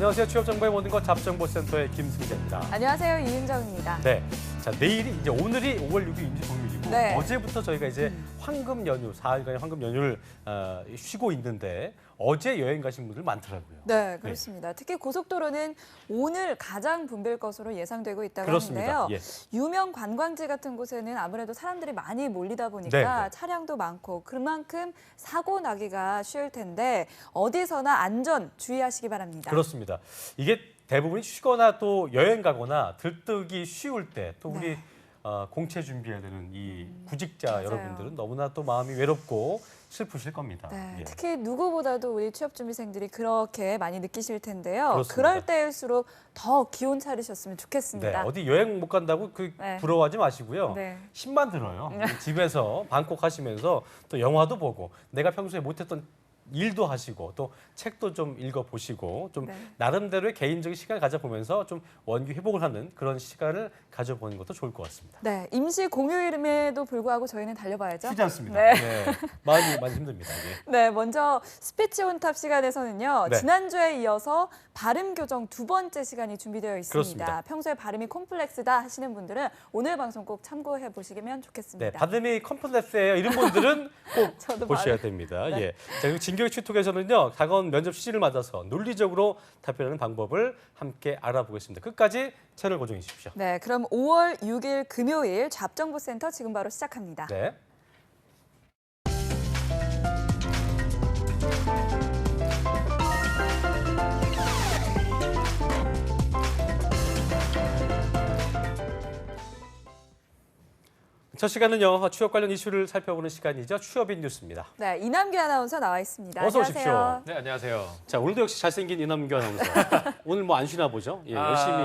안녕하세요. 취업 정보의 모든 것 잡정보센터의 김승재입니다. 안녕하세요. 이은정입니다. 네. 자, 내일이 이제 오늘이 5월 6일 임시공휴일이고 네. 어제부터 저희가 이제 황금 연휴, 4일간의 황금 연휴를 쉬고 있는데 어제 여행 가신 분들 많더라고요. 네, 그렇습니다. 특히 고속도로는 오늘 가장 붐빌 것으로 예상되고 있다고 그렇습니다. 하는데요. 예. 유명 관광지 같은 곳에는 아무래도 사람들이 많이 몰리다 보니까 네. 차량도 많고 그만큼 사고 나기가 쉬울 텐데 어디서나 안전 주의하시기 바랍니다. 그렇습니다. 이게 대부분이 쉬거나 또 여행 가거나 들뜨기 쉬울 때 또 우리 네. 공채 준비해야 되는 이 구직자 맞아요. 여러분들은 너무나 또 마음이 외롭고 슬프실 겁니다. 네, 예. 특히 누구보다도 우리 취업준비생들이 그렇게 많이 느끼실 텐데요. 그렇습니다. 그럴 때일수록 더 기운 차리셨으면 네, 좋겠습니다. 어디 여행 못 간다고 네. 부러워하지 마시고요. 네. 힘만 들어요. 집에서 방콕 하시면서 또 영화도 보고 내가 평소에 못했던 일도 하시고 또 책도 좀 읽어보시고 좀 네. 나름대로의 개인적인 시간을 가져보면서 좀 원기 회복을 하는 그런 시간을 가져보는 것도 좋을 것 같습니다. 네, 임시 공휴일임에도 불구하고 저희는 달려봐야죠. 쉬지 않습니다. 네. 네. 많이 힘듭니다. 이게. 네, 먼저 스피치 온탑 시간에서는요. 네. 지난주에 이어서 발음 교정 두 번째 시간이 준비되어 있습니다. 그렇습니다. 평소에 발음이 콤플렉스다 하시는 분들은 오늘 방송 꼭 참고해 보시면 좋겠습니다. 네, 발음이 컴플렉스예요. 이런 분들은 꼭 저도 보셔야 발음. 됩니다. 네. 예. 자, 그리고 진교육 취톡에서는요, 다가온 면접 시즌을 맞아서 논리적으로 답변하는 방법을 함께 알아보겠습니다. 끝까지 채널 고정해 주십시오. 네, 그럼 5월 6일 금요일 잡정보센터 지금 바로 시작합니다. 네. 첫 시간은요, 취업 관련 이슈를 살펴보는 시간이죠. 취업인 뉴스입니다. 네, 이남규 아나운서 나와 있습니다. 어서 안녕하세요. 오십시오. 네, 안녕하세요. 자, 오늘도 역시 잘생긴 이남규 아나운서. 오늘 뭐 안 쉬나 보죠? 예, 열심히.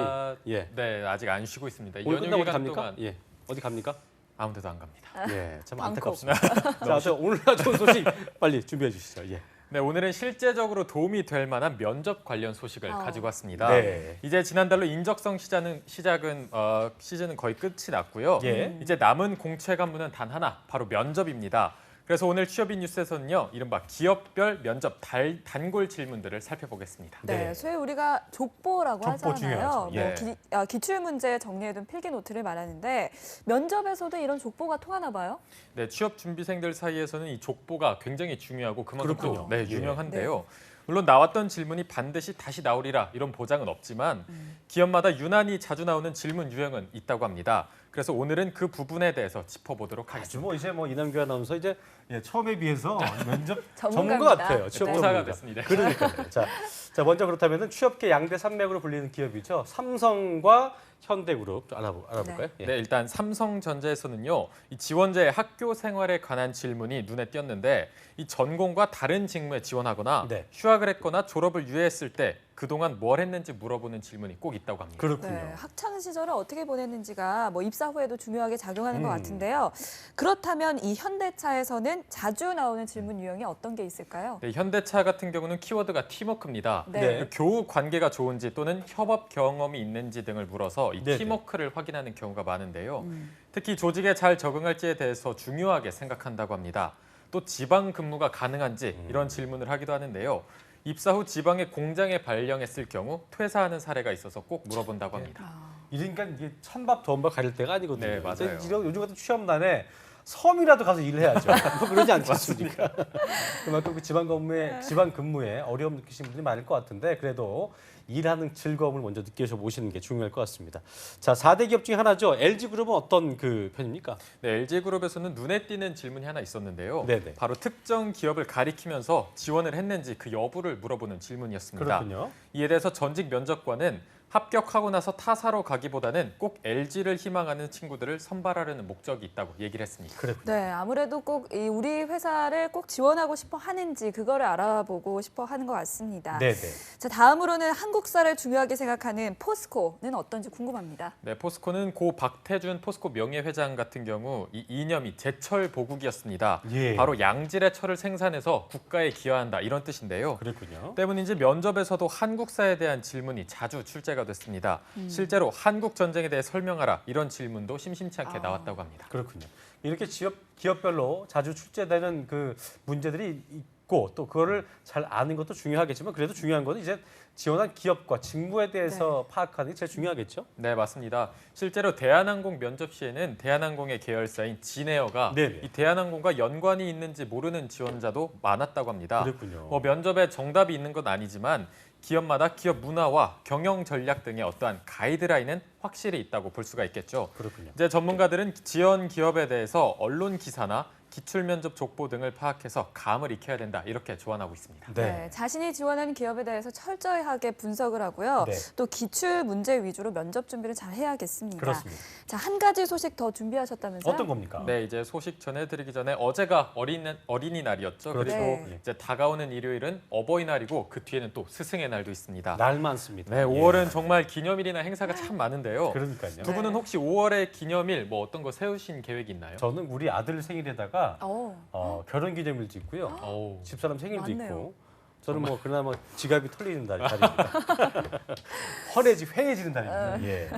예. 네, 아직 안 쉬고 있습니다. 오늘 연휴 끝나고 어디 기간 갑니까? 동안 예. 어디 갑니까? 아무 데도 안 갑니다. 예, 참 방콕. 안타깝습니다. 자, 저 오늘 좋은 소식 빨리 준비해 주시죠. 예. 네, 오늘은 실제적으로 도움이 될 만한 면접 관련 소식을 가지고 왔습니다. 네. 이제 지난달로 인적성 시즌은 거의 끝이 났고요. 예. 이제 남은 공채 관문은 단 하나, 바로 면접입니다. 그래서 오늘 취업인 뉴스에서는요, 이른바 기업별 면접 단골 질문들을 살펴보겠습니다. 네, 네. 소위 우리가 족보라고 족보 하잖아요. 중요하죠. 예. 기출 문제 정리해둔 필기 노트를 말하는데 면접에서도 이런 족보가 통하나 봐요. 네, 취업 준비생들 사이에서는 이 족보가 굉장히 중요하고 그만큼 그렇군요. 또 네, 예. 유명한데요. 물론 나왔던 질문이 반드시 다시 나오리라 이런 보장은 없지만 기업마다 유난히 자주 나오는 질문 유형은 있다고 합니다. 그래서 오늘은 그 부분에 대해서 짚어보도록 아주 하겠습니다. 뭐 이제 뭐 이남규 아나운서 이제 처음에 비해서 면접 전문가입니다. 전문가 같아요. 취업 네. 전문가. 고사가 됐습니다. 그러니까요. 자, 먼저 그렇다면은 취업계 양대 산맥으로 불리는 기업이죠. 삼성과 현대그룹 좀 알아볼까요? 예. 네, 일단 삼성전자에서는요, 이 지원자의 학교 생활에 관한 질문이 눈에 띄었는데 이 전공과 다른 직무에 지원하거나 네. 휴학을 했거나 졸업을 유예했을 때 그동안 뭘 했는지 물어보는 질문이 꼭 있다고 합니다. 그렇군요. 네, 학창 시절을 어떻게 보냈는지가 뭐 입사 후에도 중요하게 작용하는 것 음. 같은데요. 그렇다면 이 현대차에서는 자주 나오는 질문 유형이 어떤 게 있을까요? 네, 현대차 같은 경우는 키워드가 팀워크입니다. 네. 교우 관계가 좋은지 또는 협업 경험이 있는지 등을 물어서 이 네네. 팀워크를 확인하는 경우가 많은데요. 특히 조직에 잘 적응할지에 대해서 중요하게 생각한다고 합니다. 또 지방 근무가 가능한지 이런 질문을 하기도 하는데요. 입사 후 지방의 공장에 발령했을 경우 퇴사하는 사례가 있어서 꼭 물어본다고 합니다. 이러니까 이게 찬밥 더운밥 가릴 때가 아니거든요. 네, 맞아요. 요즘 같은 취업난에 섬이라도 가서 일을 해야죠. 뭐 그러지 않겠습니까? 그만큼 그 지방 근무에 어려움 느끼시는 분들이 많을 것 같은데 그래도 일하는 즐거움을 먼저 느껴보시는 게 중요할 것 같습니다. 자, 4대 기업 중에 하나죠. LG그룹은 어떤 그 편입니까? 네, LG그룹에서는 눈에 띄는 질문이 하나 있었는데요. 네네. 바로 특정 기업을 가리키면서 지원을 했는지 그 여부를 물어보는 질문이었습니다. 그렇군요. 이에 대해서 전직 면접관은 합격하고 나서 타사로 가기보다는 꼭 LG를 희망하는 친구들을 선발하려는 목적이 있다고 얘기를 했습니다. 그랬군요. 네, 아무래도 꼭 이 우리 회사를 꼭 지원하고 싶어 하는지 그거를 알아보고 싶어 하는 것 같습니다. 네네. 자, 다음으로는 한국사를 중요하게 생각하는 포스코는 어떤지 궁금합니다. 네, 포스코는 고 박태준 포스코 명예회장 같은 경우 이 이념이 제철 보국이었습니다. 예. 바로 양질의 철을 생산해서 국가에 기여한다 이런 뜻인데요. 그랬군요. 때문인지 면접에서도 한국사에 대한 질문이 자주 출제가 됐습니다. 실제로 한국 전쟁에 대해 설명하라 이런 질문도 심심치 않게 나왔다고 합니다. 그렇군요. 이렇게 기업별로 자주 출제되는 그 문제들이 듣고 또 그거를 잘 아는 것도 중요하겠지만 그래도 중요한 건 이제 지원한 기업과 직무에 대해서 파악하는 게 제일 중요하겠죠. 네, 맞습니다. 실제로 대한항공 면접 시에는 대한항공의 계열사인 진에어가 네네. 이 대한항공과 연관이 있는지 모르는 지원자도 많았다고 합니다. 그랬군요. 뭐 면접에 정답이 있는 건 아니지만 기업마다 기업 문화와 경영 전략 등의 어떠한 가이드라인은 확실히 있다고 볼 수가 있겠죠. 그렇군요. 이제 전문가들은 지원 기업에 대해서 언론 기사나 기출 면접 족보 등을 파악해서 감을 익혀야 된다 이렇게 조언하고 있습니다. 네, 자신이 지원하는 기업에 대해서 철저하게 분석을 하고요. 네. 또 기출 문제 위주로 면접 준비를 잘 해야겠습니다. 그렇습니다. 자, 한 가지 소식 더 준비하셨다면서요? 어떤 겁니까? 네, 이제 소식 전해드리기 전에 어제가 어린이날이었죠. 그렇죠. 그리고 네. 이제 다가오는 일요일은 어버이날이고 그 뒤에는 또 스승의 날도 있습니다. 날 많습니다. 네, 5월은 정말 기념일이나 행사가 참 많은데요. 그러니까요. 두 분은 네. 혹시 5월에 기념일 뭐 어떤 거 세우신 계획 있나요? 저는 우리 아들 생일에다가 결혼기념일도 있고요. 어우, 집사람 생일도 맞네요. 있고. 저는 뭐 그나마 지갑이 털리는 날입니다. 회해지는 날입니다. 예.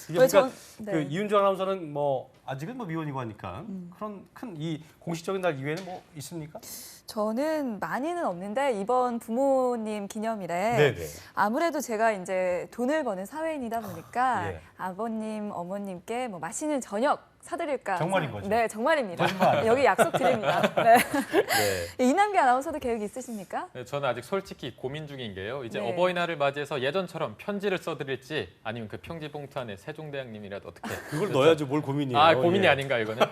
이게 왜 그러니까 네. 그 이윤주 아나운서는 뭐 아직은 뭐 미혼이고 하니까 그런 큰 이 공식적인 날 이외에는 뭐 있습니까? 저는 많이는 없는데 이번 부모님 기념일에 네네. 아무래도 제가 이제 돈을 버는 사회인이다 보니까 예. 아버님, 어머님께 뭐 맛있는 저녁 사드릴까. 정말인 거죠? 네, 정말입니다. 거짓말. 여기 약속 드립니다. 네. 네. 이남기 아나운서도 계획 있으십니까? 네, 저는 아직 솔직히 고민 중인 게요. 이제 네. 어버이날을 맞이해서 예전처럼 편지를 써드릴지 아니면 그 편지 봉투 안에 세종대왕님이라도 어떻게 그걸 넣어야죠. 뭘 고민이에요. 아 고민이 예. 아닌가 이거는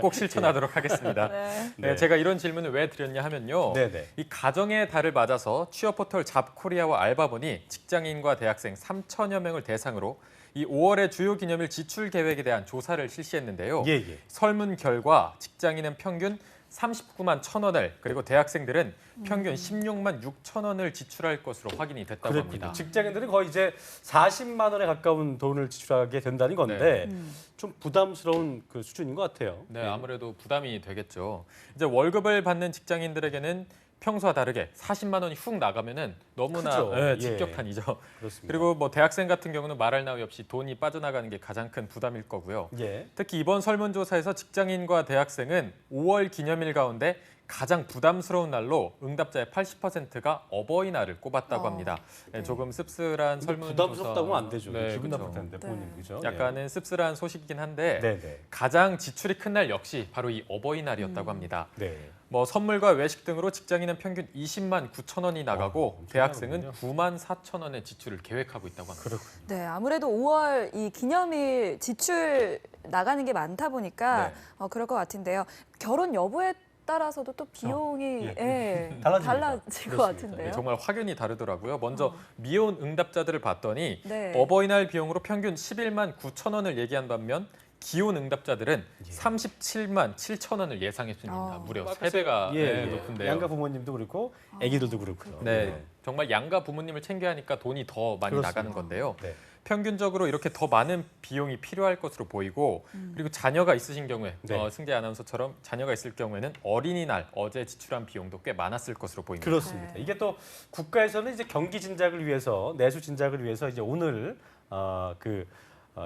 꼭 실천하도록 하겠습니다. 네. 네, 제가 이런 질문을 왜 드렸냐 하면요. 네네. 이 가정의 달을 맞아서 취업 포털 잡코리아와 알바본이 직장인과 대학생 3천여 명을 대상으로 이 5월의 주요 기념일 지출 계획에 대한 조사를 실시했는데요. 예, 예. 설문 결과 직장인은 평균 39만 1,000원을 그리고 대학생들은 평균 16만 6천 원을 지출할 것으로 확인이 됐다고 그랬군요. 합니다. 직장인들은 거의 이제 40만 원에 가까운 돈을 지출하게 된다는 건데 좀 부담스러운 그 수준인 것 같아요. 네, 아무래도 부담이 되겠죠. 이제 월급을 받는 직장인들에게는 평소와 다르게 40만 원이 훅 나가면은 너무나 크죠. 네, 예. 직격탄이죠. 그렇습니다. 그리고 뭐 대학생 같은 경우는 말할 나위 없이 돈이 빠져나가는 게 가장 큰 부담일 거고요. 예. 특히 이번 설문조사에서 직장인과 대학생은 5월 기념일 가운데 가장 부담스러운 날로 응답자의 80%가 어버이날을 꼽았다고 합니다. 네, 조금 씁쓸한 설문조사. 부담스럽다고 하면 안 되죠. 네, 기분 그렇죠. 나쁠 텐데 부모님 그죠? 약간은 씁쓸한 소식이긴 한데 네네. 가장 지출이 큰 날 역시 바로 이 어버이날이었다고 합니다. 네. 뭐 선물과 외식 등으로 직장인은 평균 20만 9천 원이 나가고 엄청 대학생은 나가군요. 9만 4천 원의 지출을 계획하고 있다고 합니다. 그렇군요. 네, 아무래도 5월 이 기념일 지출 나가는 게 많다 보니까 네. 그럴 것 같은데요. 결혼 여부에 따라서도 또 비용이 예. 예, 달라집니다. 달라질 것 그렇습니다. 같은데요. 네, 정말 확연히 다르더라고요. 먼저 미혼 응답자들을 봤더니 네. 어버이날 비용으로 평균 11만 9천 원을 얘기한 반면 기혼 응답자들은 37만 7천 원을 예상했습니다. 무려 3배가 예, 높은데요. 양가 부모님도 그렇고 아기들도 그렇고요. 네, 정말 양가 부모님을 챙겨야 하니까 돈이 더 많이 그렇습니다. 나가는 건데요. 네. 평균적으로 이렇게 더 많은 비용이 필요할 것으로 보이고 그리고 자녀가 있으신 경우에 네. 승재 아나운서처럼 자녀가 있을 경우에는 어린이날 어제 지출한 비용도 꽤 많았을 것으로 보입니다. 그렇습니다. 네. 이게 또 국가에서는 이제 경기 진작을 위해서 내수 진작을 위해서 이제 오늘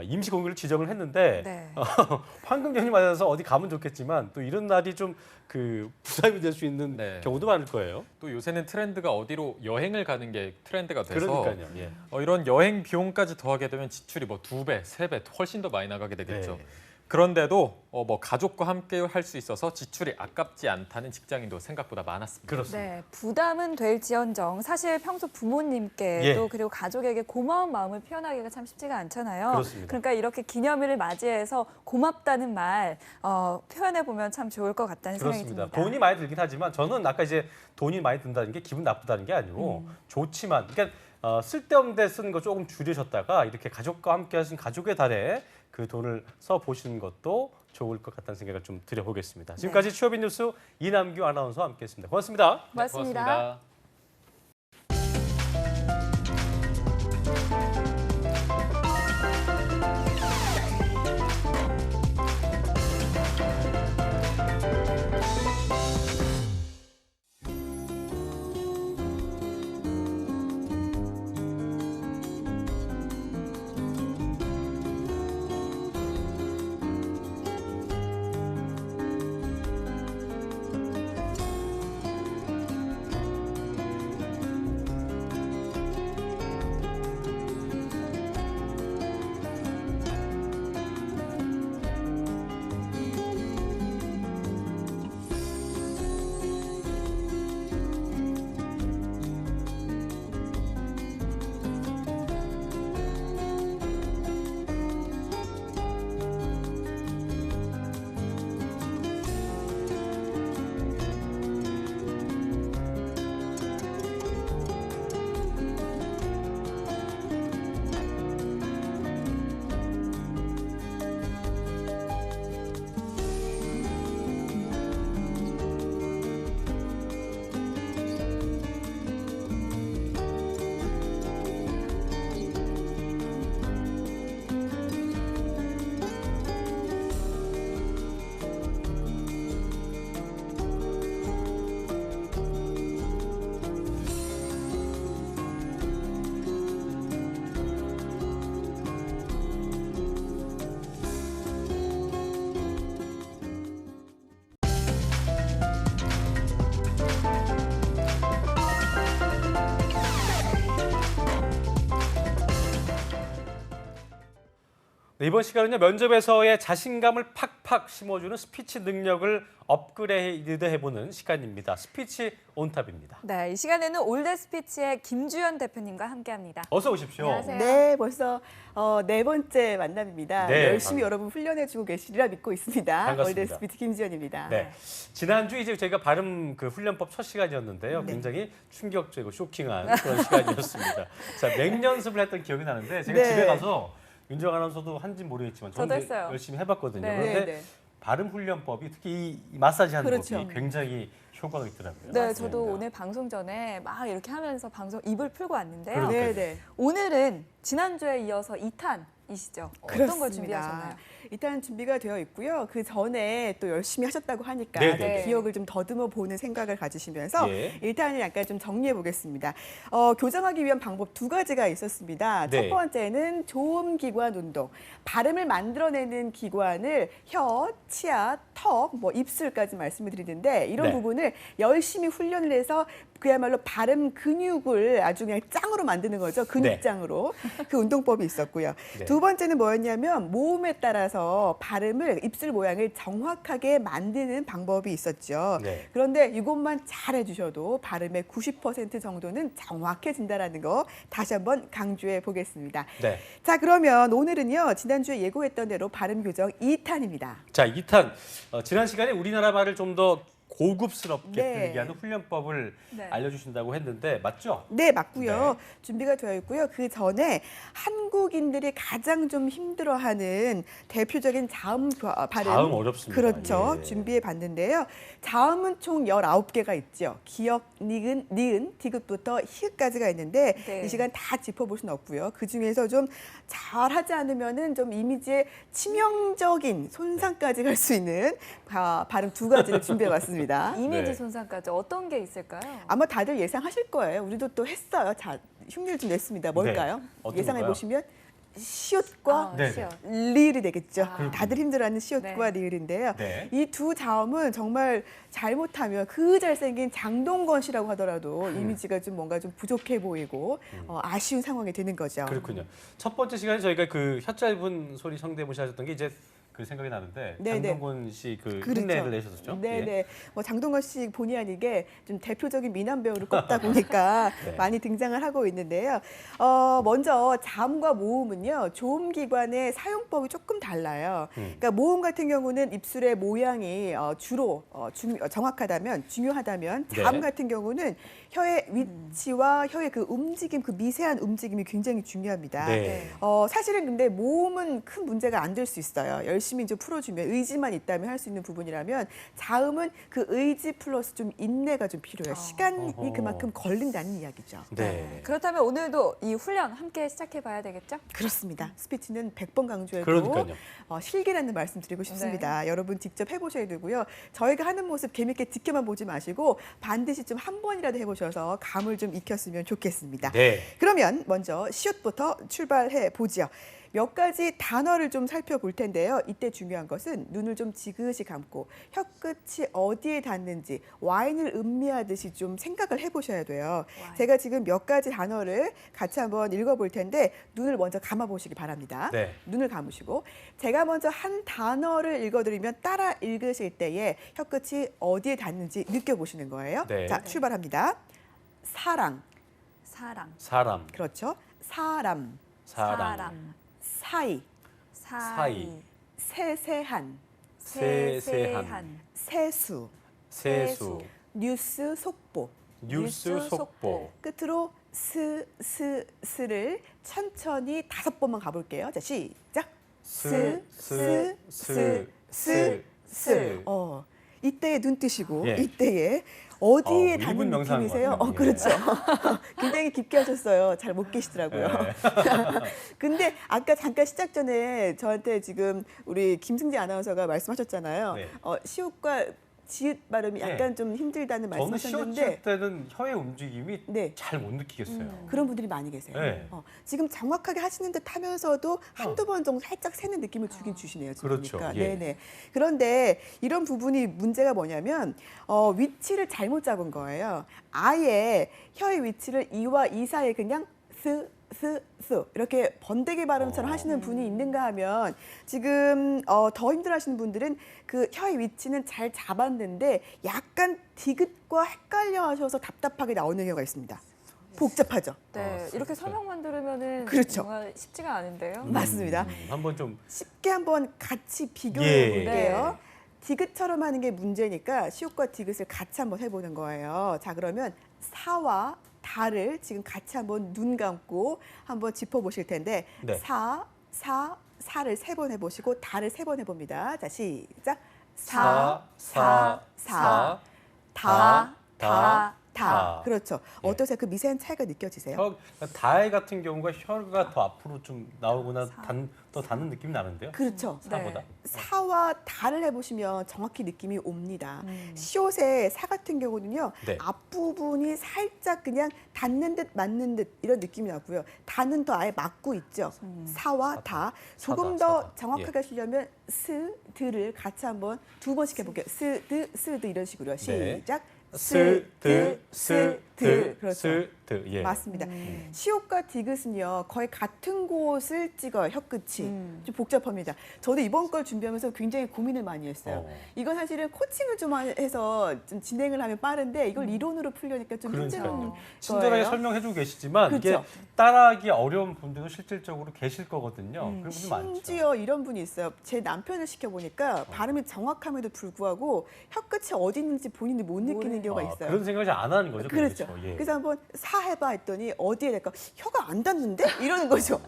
임시 공휴를 지정을 했는데 네. 황금연휴 맞아서 어디 가면 좋겠지만 또 이런 날이 좀 그 부담이 될 수 있는 네. 경우도 많을 거예요. 또 요새는 트렌드가 어디로 여행을 가는 게 트렌드가 돼서 그러니까요. 예. 이런 여행 비용까지 더하게 되면 지출이 뭐 2배, 3배 훨씬 더 많이 나가게 되겠죠. 네. 그런데도 뭐 가족과 함께 할 수 있어서 지출이 아깝지 않다는 직장인도 생각보다 많았습니다. 그렇습니다. 네, 부담은 될지언정 사실 평소 부모님께도 예. 그리고 가족에게 고마운 마음을 표현하기가 참 쉽지가 않잖아요. 그렇습니다. 그러니까 이렇게 기념일을 맞이해서 고맙다는 말 표현해 보면 참 좋을 것 같다는 생각이 그렇습니다. 듭니다. 돈이 많이 들긴 하지만 저는 아까 이제 돈이 많이 든다는 게 기분 나쁘다는 게 아니고 좋지만 그러니까 쓸데없는 데 쓰는 거 조금 줄이셨다가 이렇게 가족과 함께 하신 가족의 달에 그 돈을 써 보시는 것도 좋을 것 같다는 생각을 좀 드려보겠습니다. 지금까지 취업인 뉴스 이남규 아나운서와 함께했습니다. 고맙습니다. 고맙습니다. 고맙습니다. 네, 이번 시간은요, 면접에서의 자신감을 팍팍 심어주는 스피치 능력을 업그레이드 해보는 시간입니다. 스피치 온탑입니다. 네, 이 시간에는 올드 스피치의 김주연 대표님과 함께합니다. 어서 오십시오. 안녕하세요. 네, 벌써 네 번째 만남입니다. 네, 열심히 여러분 훈련해주고 계시리라 믿고 있습니다. 반갑습니다. 월드 스피치 김지연입니다. 네. 지난주 이제 저희가 발음 그 훈련법 첫 시간이었는데요. 네. 굉장히 충격적이고 쇼킹한 그런 시간이었습니다. 자, 맹연습을 했던 기억이 나는데 제가 네. 집에 가서 윤정 아나운서도 한지 모르겠지만 저도 저는 했어요. 열심히 해봤거든요. 네. 그런데 네. 발음 훈련법이 특히 이 마사지 하는 그렇죠. 법이 굉장히 효과가 있더라고요. 네, 맞습니다. 저도 오늘 방송 전에 막 이렇게 하면서 방송 입을 풀고 왔는데요. 그러니까요. 네, 네. 오늘은 지난주에 이어서 2탄이시죠? 어떤 걸 그렇습니다. 준비하셨나요? 일단 준비가 되어 있고요. 그 전에 또 열심히 하셨다고 하니까 네, 네. 기억을 좀 더듬어 보는 생각을 가지시면서 예. 일단은 약간 좀 정리해 보겠습니다. 교정하기 위한 방법 두 가지가 있었습니다. 네. 첫 번째는 조음기관 운동. 발음을 만들어내는 기관을 혀, 치아, 턱, 뭐 입술까지 말씀을 드리는데 이런 네. 부분을 열심히 훈련을 해서 그야말로 발음 근육을 아주 그냥 짱으로 만드는 거죠. 근육짱으로. 그 운동법이 있었고요. 네. 두 번째는 뭐였냐면 모음에 따라서 발음을 입술 모양을 정확하게 만드는 방법이 있었죠. 네. 그런데 이것만 잘 해주셔도 발음의 90% 정도는 정확해진다는 거 다시 한번 강조해 보겠습니다. 네. 자, 그러면 오늘은요. 지난주에 예고했던 대로 발음 교정 2탄입니다. 자, 2탄. 지난 시간에 우리나라 말을 좀 더 고급스럽게 네. 들리게 하는 훈련법을 네. 알려주신다고 했는데 맞죠? 네, 맞고요. 네. 준비가 되어 있고요. 그 전에 한국인들이 가장 좀 힘들어하는 대표적인 자음 발음. 자음 어렵습니다. 그렇죠. 예. 준비해 봤는데요. 자음은 총 19개가 있죠. 기역, 니은, 디귿부터 히읗까지가 있는데 네. 이 시간 다 짚어볼 수는 없고요. 그중에서 좀 잘하지 않으면은 좀 이미지에 치명적인 손상까지 갈 수 있는 발음 두 가지를 준비해 봤습니다. 이미지 네. 손상까지 어떤 게 있을까요? 아마 다들 예상하실 거예요. 우리도 또 했어요. 자, 흉내를 좀 냈습니다. 뭘까요? 네. 어떤 예상해 건가요? 보시면 시옷과 네, 시옷. 리을이 되겠죠. 아. 다들 힘들어하는 시옷과 네. 리을인데요. 네. 이 두 자음은 정말 잘못하면 그 잘생긴 장동건 씨라고 하더라도 이미지가 좀 뭔가 좀 부족해 보이고 아쉬운 상황이 되는 거죠. 그렇군요. 첫 번째 시간에 저희가 그 혀 짧은 소리 성대모시 하셨던 게 이제 그 생각이 나는데 네, 장동건 씨 그 그렇죠. 흉내를 내셨었죠? 네, 예. 네. 뭐 장동건 씨 본의 아니게 좀 대표적인 미남 배우를 꼽다 보니까 네. 많이 등장을 하고 있는데요. 먼저 자음과 모음은요, 조음기관의 사용법이 조금 달라요. 그러니까 모음 같은 경우는 입술의 모양이 주로 정확하다면, 중요하다면, 자음 네. 같은 경우는 혀의 위치와 혀의 그 움직임, 그 미세한 움직임이 굉장히 중요합니다. 네. 사실은 근데 모음은 큰 문제가 안 될 수 있어요. 열심히 이제 풀어주면 의지만 있다면 할 수 있는 부분이라면 자음은 그 의지 플러스 좀 인내가 좀 필요해요. 시간이 어허. 그만큼 걸린다는 이야기죠. 네. 그렇다면 오늘도 이 훈련 함께 시작해 봐야 되겠죠? 그렇습니다. 스피치는 100번 강조해도 그러니까요. 실기라는 말씀 드리고 네. 싶습니다. 여러분 직접 해보셔야 되고요. 저희가 하는 모습 재밌게 지켜만 보지 마시고 반드시 좀 한 번이라도 해보셔서 감을 좀 익혔으면 좋겠습니다. 네. 그러면 먼저 시옷부터 출발해 보지요. 몇 가지 단어를 좀 살펴볼 텐데요. 이때 중요한 것은 눈을 좀 지그시 감고 혀끝이 어디에 닿는지 와인을 음미하듯이 좀 생각을 해보셔야 돼요. 와인. 제가 지금 몇 가지 단어를 같이 한번 읽어볼 텐데 눈을 먼저 감아보시기 바랍니다. 네. 눈을 감으시고 제가 먼저 한 단어를 읽어드리면 따라 읽으실 때에 혀끝이 어디에 닿는지 느껴보시는 거예요. 네. 자, 출발합니다. 사랑, 사랑, 사람, 그렇죠. 사람, 사랑, 사이, 사이, 세세한, 세세한, 세수, 세수, 뉴스 속보, 뉴스 속보, 끝으로 스를 천천히 5번만 가볼게요. 자, 시작. 스. 이때에 눈 뜨시고 예. 이때에 어디에 일분 닿는 명상한 느낌이세요? 것 같네요. 그렇죠. 굉장히 깊게 하셨어요. 잘 못 계시더라고요. 네. 근데 아까 잠깐 시작 전에 저한테 지금 우리 김승재 아나운서가 말씀하셨잖아요. 네. 시옷과 지읒 발음이 약간 네. 좀 힘들다는 저는 말씀하셨는데 시옷 때는 혀의 움직임이 네. 잘 못 느끼겠어요. 그런 분들이 많이 계세요. 네. 지금 정확하게 하시는 듯 하면서도 한두 번 정도 살짝 새는 느낌을 주긴 주시네요. 지금 그렇죠. 보니까. 예. 네네. 그런데 이런 부분이 문제가 뭐냐면 위치를 잘못 잡은 거예요. 아예 혀의 위치를 이와 이 사이에 그냥 이렇게 번데기 발음처럼 하시는 분이 있는가 하면 지금 더 힘들어하시는 분들은 그 혀의 위치는 잘 잡았는데 약간 디귿과 헷갈려하셔서 답답하게 나오는 경우가 있습니다. 복잡하죠. 네, 이렇게 설명만 들으면은 그렇죠. 정말 쉽지가 않은데요. 맞습니다. 한번 좀 쉽게 한번 같이 비교해 예. 볼게요. 디귿처럼 하는 게 문제니까 시옷과 디귿을 같이 한번 해보는 거예요. 자, 그러면 사와 다를 지금 같이 한번 눈 감고 한번 짚어보실 텐데 네. 사를 3번 해보시고 다를 3번 해봅니다. 자, 시작. 사, 사, 사, 다, 다. 다. 그렇죠. 예. 어떠세요? 그 미세한 차이가 느껴지세요? 다해 같은 경우가 혀가 더 앞으로 좀 나오거나 더 닿는 느낌이 나는데요. 그렇죠. 사보다. 사와 다를 해보시면 정확히 느낌이 옵니다. 시옷의 사 같은 경우는요. 네. 앞부분이 살짝 그냥 닿는 듯 맞는 듯 이런 느낌이 나고요. 다는 더 아예 맞고 있죠. 사와 다. 조금 사다, 더 사다. 정확하게 예. 하시려면 스, 드를 같이 한번 2번씩 해볼게요. 스, 드 이런 식으로요. 네. 시작. 스, 그렇죠. 스, 드. 예. 맞습니다. 시옷과 디귿은요 거의 같은 곳을 찍어요. 혀끝이 좀 복잡합니다. 저도 이번 걸 준비하면서 굉장히 고민을 많이 했어요. 이건 사실은 코칭을 좀 해서 좀 진행을 하면 빠른데 이걸 이론으로 풀려니까 좀 힘든 그러니까요. 거예요. 친절하게 설명해주고 계시지만 이게 그렇죠. 따라하기 어려운 분들도 실질적으로 계실 거거든요. 그런 분들 많죠. 심지어 이런 분이 있어요. 제 남편을 시켜보니까 발음이 정확함에도 불구하고 혀끝이 어디 있는지 본인이 못 느끼는 경우가 있어요. 그런 생각을 잘 안 하는 거죠. 그렇죠. 예. 그래서 한번 사 해봐 했더니 어디에 될까? 혀가 안 닿는데? 이러는 거죠.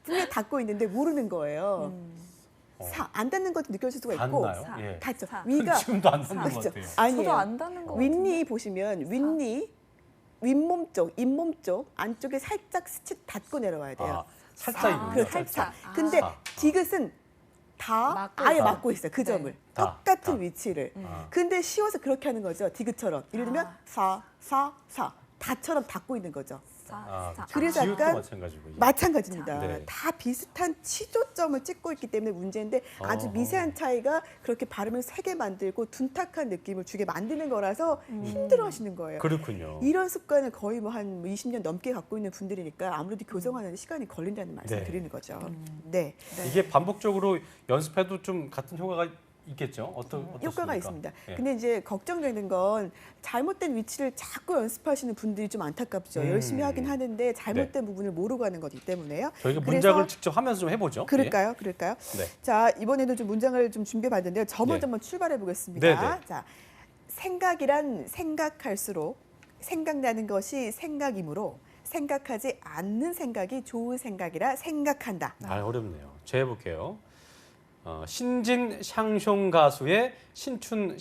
분명히 닿고 있는데 모르는 거예요. 안 닿는 것도 느껴질 수가 있고 닿나요? 사. 예. 닿죠. 사. 위가 지금도 안 닿는 것 그렇죠. 같아요. 아니에요. 저도 안 닿는 거 윗니 보시면 윗니 윗몸 쪽, 잇몸 쪽 안쪽에 살짝 스치 닿고 내려와야 돼요. 살짝 아, 있군요. 그렇죠. 살짝. 근데 아. 디귿은 다 막고 아예 있어요. 막고 있어요. 그 네. 점을. 다, 똑같은 다. 위치를. 아. 근데 쉬워서 그렇게 하는 거죠. 디귿처럼. 예를 들면 사. 다처럼 닿고 있는 거죠. 그래서 지읒도 약간 마찬가지고. 예. 마찬가지입니다. 네. 다 비슷한 치조점을 찍고 있기 때문에 문제인데 아주 어허. 미세한 차이가 그렇게 발음을 세게 만들고 둔탁한 느낌을 주게 만드는 거라서 힘들어하시는 거예요. 그렇군요. 이런 습관을 거의 뭐 한 20년 넘게 갖고 있는 분들이니까 아무래도 교정하는 데 시간이 걸린다는 말씀을 네. 드리는 거죠. 네. 이게 반복적으로 연습해도 좀 같은 효과가 있겠죠? 어떻습니까? 효과가 있습니다. 예. 근데 이제 걱정되는 건 잘못된 위치를 자꾸 연습하시는 분들이 좀 안타깝죠. 열심히 하긴 하는데 잘못된 부분을 모르고 하는 거기 때문에요. 저희가 그래서 문장을 직접 하면서 좀 해보죠. 그럴까요? 네. 자, 이번에도 좀 문장을 좀 준비해봤는데요. 저 먼저 네. 한번 출발해 보겠습니다. 네네. 자, 생각이란 생각할수록 생각나는 것이 생각이므로 생각하지 않는 생각이 좋은 생각이라 생각한다. 어렵네요. 제가 해볼게요. 신진 샹숑 가수의 신춘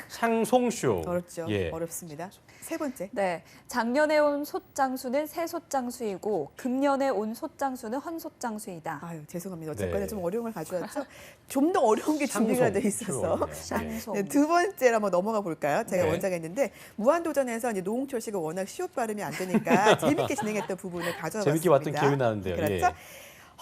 샹송쇼. 어렵죠? 예. 어렵습니다. 세 번째. 네, 작년에 온 솥장수는 새솥장수이고 금년에 온 솥장수는 헌솥장수이다. 아유, 죄송합니다. 어쨌거나 네. 좀 어려운 걸 가져왔죠. 좀 더 어려운 게 준비가 돼 있어서. 샹송쇼. 예. 샹송. 네, 두 번째로 한번 넘어가 볼까요? 제가 네. 원작했는데 무한도전에서 이제 노홍철 씨가 워낙 시옷 발음이 안 되니까 재밌게 진행했던 부분을 가져왔습니다. 재밌게 봤던 기억이 나는데요. 그렇죠? 예.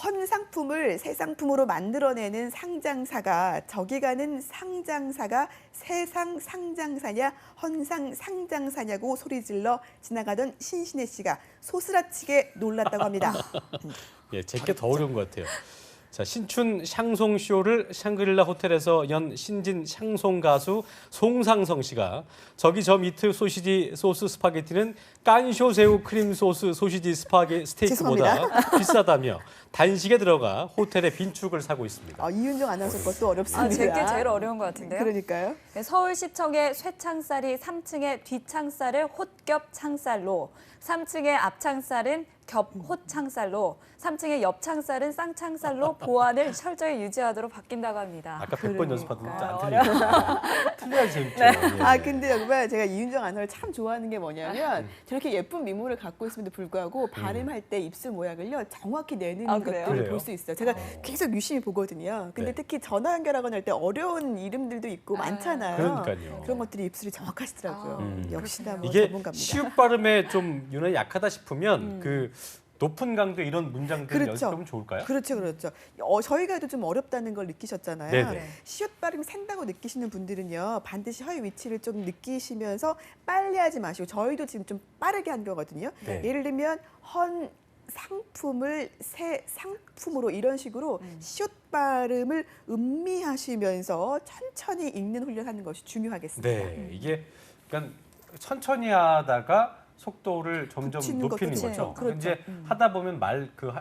헌 상품을 새 상품으로 만들어내는 상장사가 저기 가는 상장사가 세상 상장사냐 헌상 상장사냐고 소리질러 지나가던 신신혜 씨가 소스라치게 놀랐다고 합니다. 예, 제게 더 어려운 것 같아요. 자, 신춘 샹송쇼를 샹그릴라 호텔에서 연 신진 샹송 가수 송상성 씨가 저기 저 미트 소시지 소스 스파게티는 깐쇼 새우 크림 소스 소시지 스테이크보다 비싸다며 단식에 들어가 호텔에 빈축을 사고 있습니다. 이윤정 아나운서 것도 어렵습니다. 제게 제일 어려운 것 같은데요. 그러니까요. 네, 서울시청의 쇠창살이 3층의 뒷창살을 홑겹 창살로, 3층의 앞창살은 겹홑창살로, 3층의 옆창살은 쌍창살로 보안을 철저히 유지하도록 바뀐다고 합니다. 아까 100번 연습하던 그러니까요. 안 틀리죠. 틀려야 재밌죠. 예. 근데 정말 제가 이윤정 아나를 참 좋아하는 게 뭐냐면 저렇게 예쁜 미모를 갖고 있음에도 불구하고 발음할 때 입술 모양을요 정확히 내는 그래요? 것들을 그래요? 볼 수 있어요. 제가 계속 유심히 보거든요. 근데 네. 특히 전화 연결하거나 할 때 어려운 이름들도 있고 많잖아요. 그러니까요. 그런 것들이 입술이 정확하시더라고요. 역시나 뭐 이게 전문가입니다. 시읒 발음에 좀 유난히 약하다 싶으면 그 높은 강도의 이런 문장들 그렇죠. 연습하면 좋을까요? 그렇죠, 그렇죠. 저희가 해도 좀 어렵다는 걸 느끼셨잖아요. 네네. 시옷 발음이 센다고 느끼시는 분들은요, 반드시 혀의 위치를 좀 느끼시면서 빨리 하지 마시고, 저희도 지금 좀 빠르게 한 거거든요. 네. 예를 들면 헌 상품을 새 상품으로 이런 식으로 시옷 발음을 음미하시면서 천천히 읽는 훈련하는 것이 중요하겠습니다. 네, 이게 그러니까 천천히 하다가 속도를 점점 붙이는 높이는 것도 거죠. 그렇죠. 이제 하다 보면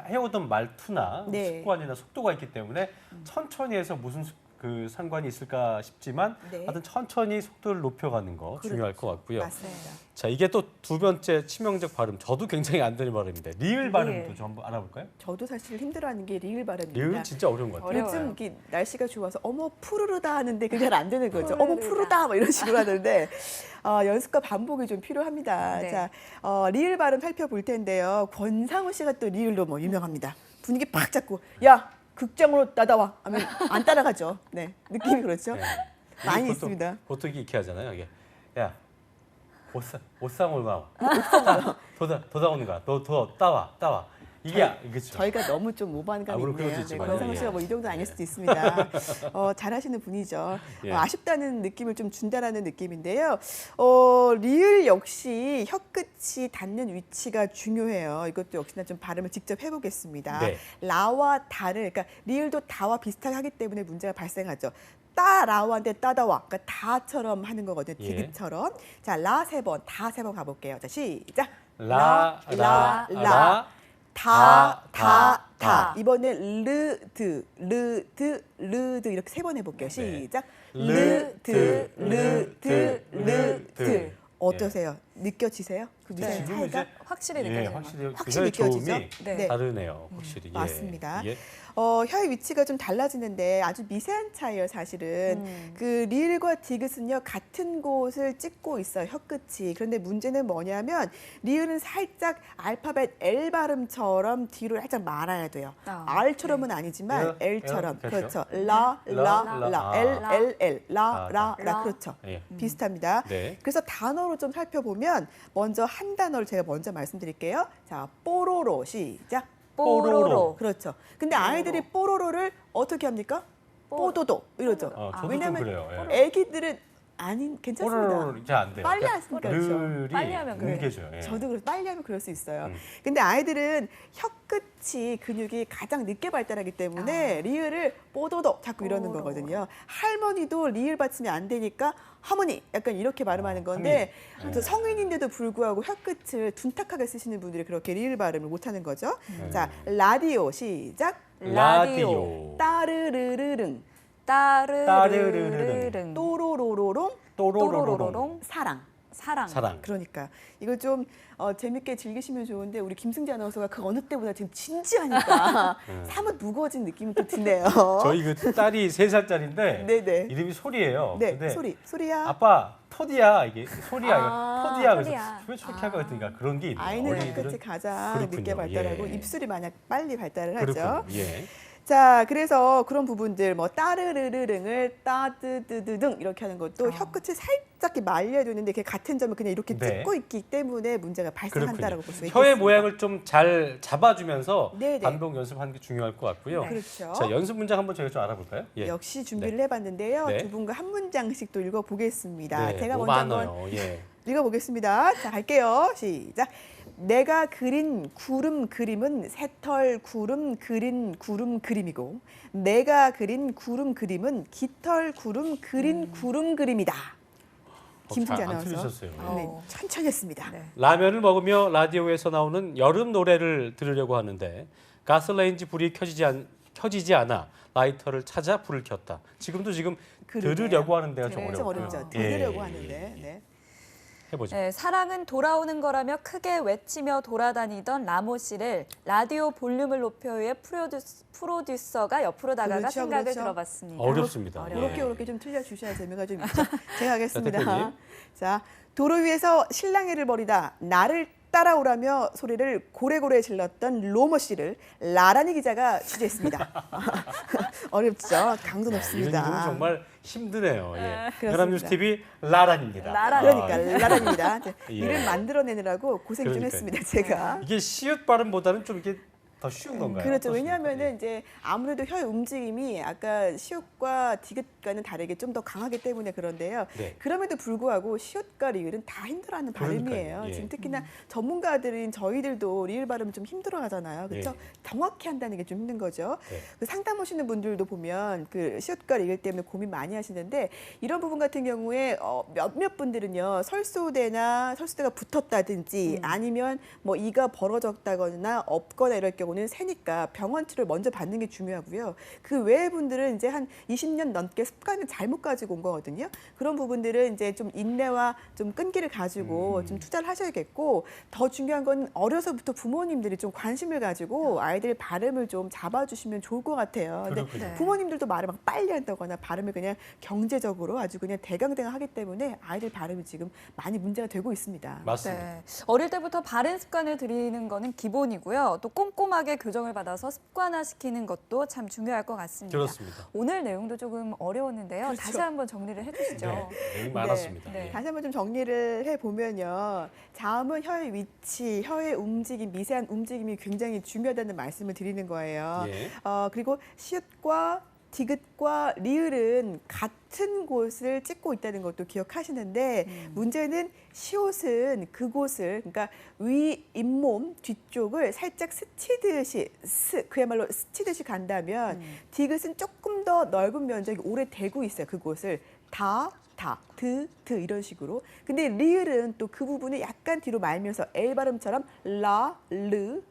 해오던 말투나 네. 습관이나 속도가 있기 때문에 천천히 해서 무슨 그 상관이 있을까 싶지만 네. 하여튼 천천히 속도를 높여가는 거 중요할 것 같고요. 맞습니다. 자, 이게 또 두 번째 치명적 발음. 저도 굉장히 안 되는 발음인데 리을 발음도 좀 한번 알아볼까요? 저도 사실 힘들어하는 게 리을 발음입니다. 리을은 진짜 어려운 것 같아요. 요즘 이렇게 날씨가 좋아서 어머 푸르르다 하는데 그게 잘 안 되는 거죠. 푸르르다. 어머 푸르다 뭐 이런 식으로 하는데 연습과 반복이 좀 필요합니다. 네. 자, 리을 발음 살펴볼 텐데요. 권상우 씨가 또 리을로 뭐 유명합니다. 분위기 팍 잡고 야 극장으로 따라와 하면 안 따라가죠. 네, 느낌이 그렇죠. 네. 많이 보통- 있습니다. 보통 이렇게 하잖아요. 이게 야 옷상올가 도다오는가 너 따와 이게 그렇죠. 저희가 너무 좀 오버한감이 물론 그럴 있네요. 수 네, 있지만, 권상우 예. 씨가 뭐 이 정도 아닐 수도 있습니다. 잘하시는 분이죠. 예. 아쉽다는 느낌을 좀 준다라는 느낌인데요. 리을 역시 혀끝이 닿는 위치가 중요해요. 이것도 역시나 좀 발음을 직접 해보겠습니다. 네. 라와 다를, 그러니까 리을도 다와 비슷하게 하기 때문에 문제가 발생하죠. 따라와인데 따다와, 그러니까 다처럼 하는 거거든요. 예. 디귿처럼. 자, 라 세 번, 다 세 번 가볼게요. 자, 시작. 라. 다. 이번엔 르드 이렇게 세 번 해볼게요. 네. 시작. 르드. 어떠세요? 느껴지세요? 그 네. 미세한 지금 차이가? 이제 확실히 예, 느껴지는 확실히 것 확실히 그전의 느껴지죠? 조음이 네. 다르네요. 확실히. 예. 맞습니다. 예. 혀의 위치가 좀 달라지는데 아주 미세한 차이예요, 사실은. 그 리을과 디귿은요, 같은 곳을 찍고 있어요, 혀끝이. 그런데 문제는 뭐냐면 리을은 살짝 알파벳 L 발음처럼 뒤로 살짝 말아야 돼요. 아, R처럼은 아니지만 예, L처럼. 예, 그렇죠. 그렇죠. 라, 라. L, 라. 라. 그렇죠. 예. 비슷합니다. 네. 그래서 단어로 좀 살펴보면 먼저 한 단어를 제가 먼저 말씀드릴게요. 자, 뽀로로 시작. 뽀로로. 그렇죠. 근데 아이들이 뽀로로를 어떻게 합니까? 뽀도도 이러죠. 저도 왜냐면 좀 그래요. 예. 애기들은 괜찮습니다. 뽀로로 잘안 돼요. 빨리 그러니까 하시니까 그렇죠. 르이 빨리 하면 그래요. 뭉개져요. 예. 저도 빨리 하면 그럴 수 있어요. 음. 근데 아이들은 혀끝이 근육이 가장 늦게 발달하기 때문에 리을을 뽀도도 자꾸 이러는 뽀로로. 거거든요. 할머니도 리을 받침이 안 되니까 하모니 약간 이렇게 발음하는 건데 저 성인인데도 불구하고 혀끝을 둔탁하게 쓰시는 분들이 그렇게 리을 발음을 못하는 거죠. 자, 라디오 시작. 라디오. 따르르르릉 따르르르릉 또로로로롱 또로로로롱 사랑. 사랑. 그러니까 이걸 좀 재밌게 즐기시면 좋은데 우리 김승재 아나운서가 그 어느 때보다 지금 진지하니까 사뭇 무거워진 느낌이 또 드네요. 저희 그 딸이 3살짜리인데 네네. 이름이 소리예요. 네, 근데 소리야. 아빠 토디야 이게 소리야 아, 토디야 그래서 토디야. 왜 저렇게 할 것 같으니까 그런 게 있네요. 아이는 어린이들은 끝이 가장 그렇군요. 늦게 발달하고 예. 입술이 만약 빨리 발달을 하죠. 그렇군요. 예. 자, 그래서 그런 부분들 뭐 따르르르릉을 따드드드등 이렇게 하는 것도 혀끝을 살짝 이렇게 말려야 되는데 그게 같은 점을 그냥 이렇게 네. 찍고 있기 때문에 문제가 발생한다라고 볼 수 있겠습니다. 혀의 모양을 좀 잘 잡아주면서 네네. 반복 연습하는 게 중요할 것 같고요. 그렇죠. 자, 연습 문장 한번 저희가 좀 알아볼까요? 예. 역시 준비를 해봤는데요. 네. 두 분과 한 문장씩 또 읽어보겠습니다. 네, 제가 뭐 먼저 한번 많아요. 예. 읽어보겠습니다. 자, 갈게요. 시작. 내가 그린 구름 그림은 새털 구름 그린 구름 그림이고 내가 그린 구름 그림은 깃털 구름 그린 구름 그림이다. 김승재 잘안 아나운서. 틀리셨어요. 네, 천천히 했습니다. 네. 라면을 먹으며 라디오에서 나오는 여름 노래를 들으려고 하는데 가스레인지 불이 켜지지 않아 라이터를 찾아 불을 켰다. 지금 그러네요. 들으려고 하는 데가 좀 좀 어렵고요. 어렵죠. 예, 들으려고 예, 하는데. 예. 네. 해보죠. 네, 사랑은 돌아오는 거라며 크게 외치며 돌아다니던 라모 씨를 라디오 볼륨을 높여요의 프로듀서가 옆으로 다가가 그렇죠, 생각을 그렇죠. 들어봤습니다. 어렵습니다. 어려워요. 그렇게 좀 틀려주셔야 재미가 좀 있죠. 제가 하겠습니다. 대표님. 자, 도로 위에서 실랑이를 벌이다 나를 따라오라며 소리를 고래고래 질렀던 로머 씨를 라라니 기자가 취재했습니다. 어렵죠? 강도 이런 이름은 높습니다. 정말 힘드네요. 예. 그렇습니다. 연합뉴스 TV 라란입니다. 라란. 그러니까 아, 라라니입니다. 이제 예. 이름 만들어내느라고 고생 좀 그러니까요. 했습니다. 제가. 이게 시읒 발음보다는 좀 이렇게 더 쉬운 건가요? 그렇죠. 어떻습니까? 왜냐하면은 이제 아무래도 혀의 움직임이 아까 시옷과 디귿과는 다르게 좀 더 강하기 때문에 그런데요. 네. 그럼에도 불구하고 시옷과 리을은 다 힘들어하는 발음이에요. 그러니까요. 예. 지금 특히나 전문가들인 저희들도 리을 발음 좀 힘들어하잖아요. 그렇죠? 예. 정확히 한다는 게 좀 힘든 거죠. 네. 그 상담 오시는 분들도 보면 그 시옷과 리을 때문에 고민 많이 하시는데 이런 부분 같은 경우에 몇몇 분들은요 설소대나 설소대가 붙었다든지 아니면 뭐 이가 벌어졌다거나 없거나 이럴 경우는 새니까 병원 치료를 먼저 받는 게 중요하고요. 그 외의 분들은 이제 한 20년 넘게 습관을 잘못 가지고 온 거거든요. 그런 부분들은 이제 좀 인내와 좀 끈기를 가지고 좀 투자를 하셔야겠고 더 중요한 건 어려서부터 부모님들이 좀 관심을 가지고 아이들 발음을 좀 잡아주시면 좋을 것 같아요. 근데 그렇군요. 네. 부모님들도 말을 막 빨리 한다거나 발음을 그냥 경제적으로 아주 그냥 대강대강 하기 때문에 아이들 발음이 지금 많이 문제가 되고 있습니다. 맞습니다. 네. 어릴 때부터 바른 습관을 들이는 거는 기본이고요. 또 꼼꼼하게 교정을 받아서 습관화시키는 것도 참 중요할 것 같습니다. 그렇습니다. 오늘 내용도 조금 어려웠는데요. 그렇죠. 다시 한번 정리를 해주시죠. 네, 내용이 많았습니다. 네. 예. 다시 한번 좀 정리를 해보면요. 자음은 혀의 위치, 혀의 움직임, 미세한 움직임이 굉장히 중요하다는 말씀을 드리는 거예요. 예. 그리고 시읒과 디귿과 리을은 같은 곳을 찍고 있다는 것도 기억하시는데 문제는 시옷은 그곳을 그러니까 위 잇몸 뒤쪽을 살짝 스치듯이 그야말로 스치듯이 간다면 디귿은 조금 더 넓은 면적이 오래 대고 있어요. 그곳을 드 이런 식으로. 근데 리을은 또 그 부분을 약간 뒤로 말면서 L 발음처럼 르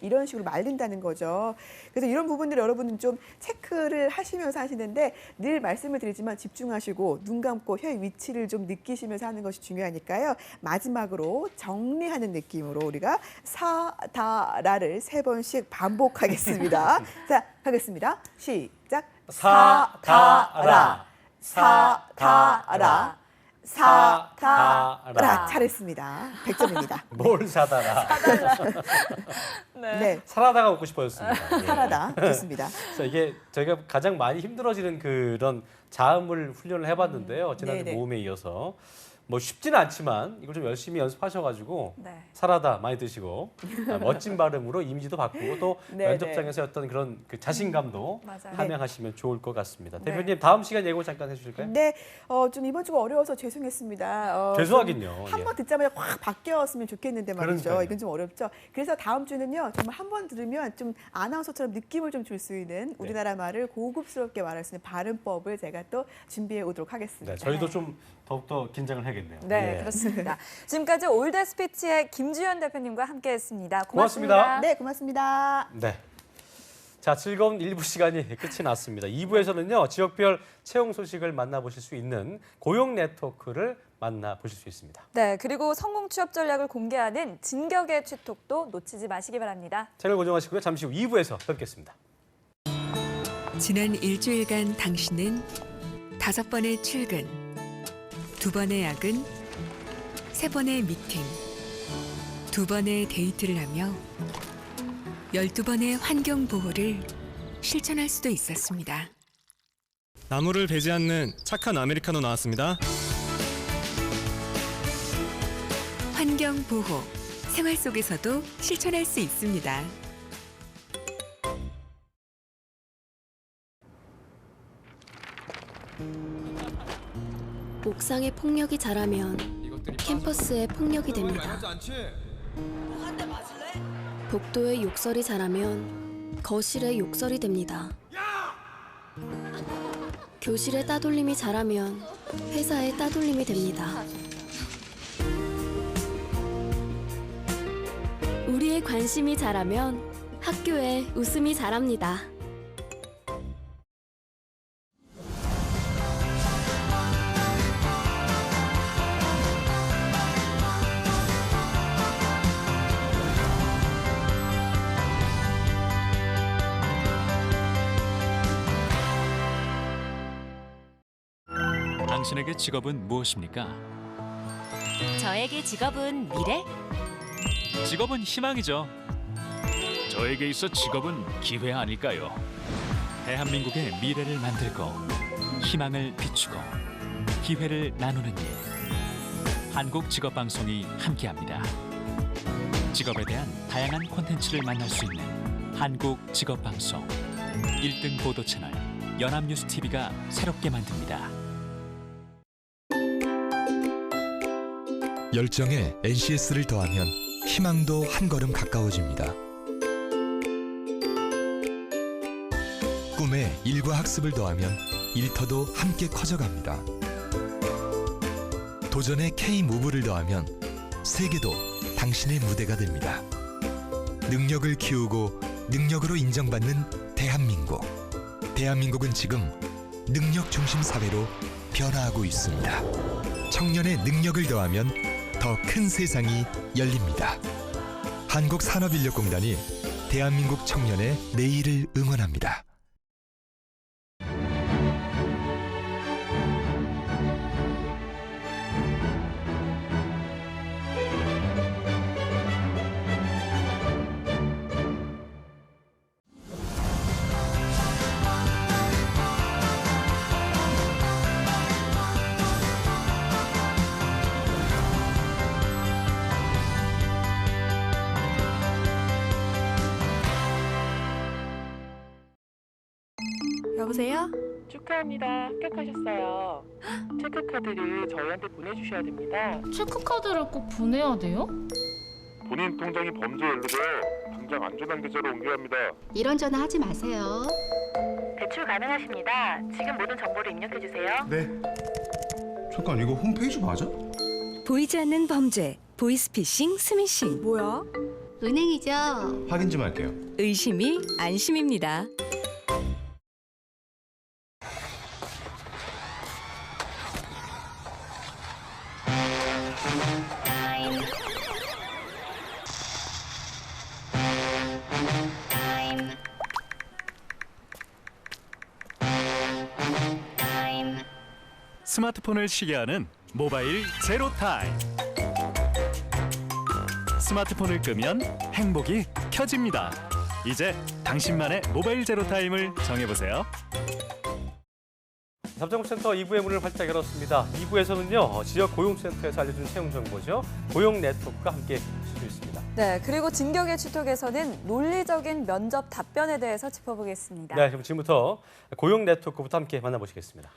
이런 식으로 말린다는 거죠. 그래서 이런 부분들을 여러분은 좀 체크를 하시면서 하시는데 늘 말씀을 드리지만 집중하시고 눈 감고 혀의 위치를 좀 느끼시면서 하는 것이 중요하니까요. 마지막으로 정리하는 느낌으로 우리가 사다라를 3번씩 반복하겠습니다. 자, 하겠습니다. 시작. 사다라. 사다라. 사다라. 사다라. 잘했습니다. 100점입니다. 뭘 사다라. 네. 사라다가 먹고 싶어졌습니다. 예. 사라다. 좋습니다. 그래서 이게 저희가 가장 많이 힘들어지는 그런 자음을 훈련을 해봤는데요. 지난주 네네. 모음에 이어서 뭐 쉽지는 않지만 이걸 좀 열심히 연습하셔가지고 네. 사라다 많이 드시고 멋진 발음으로 이미지도 바꾸고 또 네네. 면접장에서 어떤 그런 그 자신감도 맞아요. 함양하시면 좋을 것 같습니다. 네. 대표님 다음 시간 예고 잠깐 해주실까요? 네, 좀 이번 주가 어려워서 죄송했습니다. 죄송하긴요. 한 예. 번 듣자마자 확 바뀌었으면 좋겠는데 말이죠. 그러니까요. 이건 좀 어렵죠. 그래서 다음 주는요, 정말 한 번 들으면 좀 아나운서처럼 느낌을 좀 줄 수 네. 있는 우리나라 말을 고급스럽게 말할 수 있는 발음법을 제가 또 준비해 오도록 하겠습니다. 네, 저희도 좀 더욱더 긴장을 해야겠네요. 네, 예. 그렇습니다. 지금까지 올드 스피치의 김주현 대표님과 함께했습니다. 고맙습니다. 고맙습니다. 네, 고맙습니다. 네. 자, 즐거운 1부 시간이 끝이 났습니다. 2부에서는요, 지역별 채용 소식을 만나보실 수 있는 고용 네트워크를 만나보실 수 있습니다. 네, 그리고 성공 취업 전략을 공개하는 진격의 취톡도 놓치지 마시기 바랍니다. 채널 고정하시고요. 잠시 후 2부에서 뵙겠습니다. 지난 일주일간 당신은 5번의 출근, 2번의 야근, 3번의 미팅, 2번의 데이트를 하며 12번의 환경 보호를 실천할 수도 있었습니다. 나무를 베지 않는 착한 아메리카노 나왔습니다. 환경 보호, 생활 속에서도 실천할 수 있습니다. 옥상에 폭력이 자라면 캠퍼스에 폭력이 됩니다. 복도에 욕설이 자라면 거실에 욕설이 됩니다. 교실에 따돌림이 자라면 회사에 따돌림이 됩니다. 우리의 관심이 자라면 학교에 웃음이 자랍니다. 당신에게 직업은 무엇입니까? 저에게 직업은 미래? 직업은 희망이죠. 저에게 있어 직업은 기회 아닐까요? 대한민국의 미래를 만들고 희망을 비추고 기회를 나누는 일. 한국직업방송이 함께합니다. 직업에 대한 다양한 콘텐츠를 만날 수 있는 한국직업방송 1등 보도 채널 연합뉴스TV가 새롭게 만듭니다. 열정에 NCS를 더하면 희망도 한 걸음 가까워집니다. 꿈에 일과 학습을 더하면 일터도 함께 커져갑니다. 도전에 K무브를 더하면 세계도 당신의 무대가 됩니다. 능력을 키우고 능력으로 인정받는 대한민국. 대한민국은 지금 능력 중심 사회로 변화하고 있습니다. 청년의 능력을 더하면 더 큰 세상이 열립니다. 한국산업인력공단이 대한민국 청년의 내일을 응원합니다. 여보세요? 축하합니다. 합격하셨어요. 체크카드를 저희한테 보내주셔야 됩니다. 체크카드를 꼭 보내야 돼요? 본인 통장이 범죄 연루되어 당장 안전한 계좌로 옮겨야 합니다. 이런 전화 하지 마세요. 대출 가능하십니다. 지금 모든 정보를 입력해주세요. 네. 잠깐 이거 홈페이지 맞아? 보이지 않는 범죄, 보이스피싱, 스미싱. 뭐야? 은행이죠. 확인 좀 할게요. 의심이 안심입니다. 스마트폰을 쉬게 하는 모바일 제로타임. 스마트폰을 끄면 행복이 켜집니다. 이제 당신만의 모바일 제로타임을 정해보세요. 잡정센터 2부의 문을 활짝 열었습니다. 2부에서는요, 지역 고용센터에서 알려준 채용 정보죠. 고용 네트워크가 함께 하실 수 있습니다. 네, 그리고 진격의 추톡에서는 논리적인 면접 답변에 대해서 짚어보겠습니다. 네, 그럼 지금부터 고용 네트워크부터 함께 만나보시겠습니다.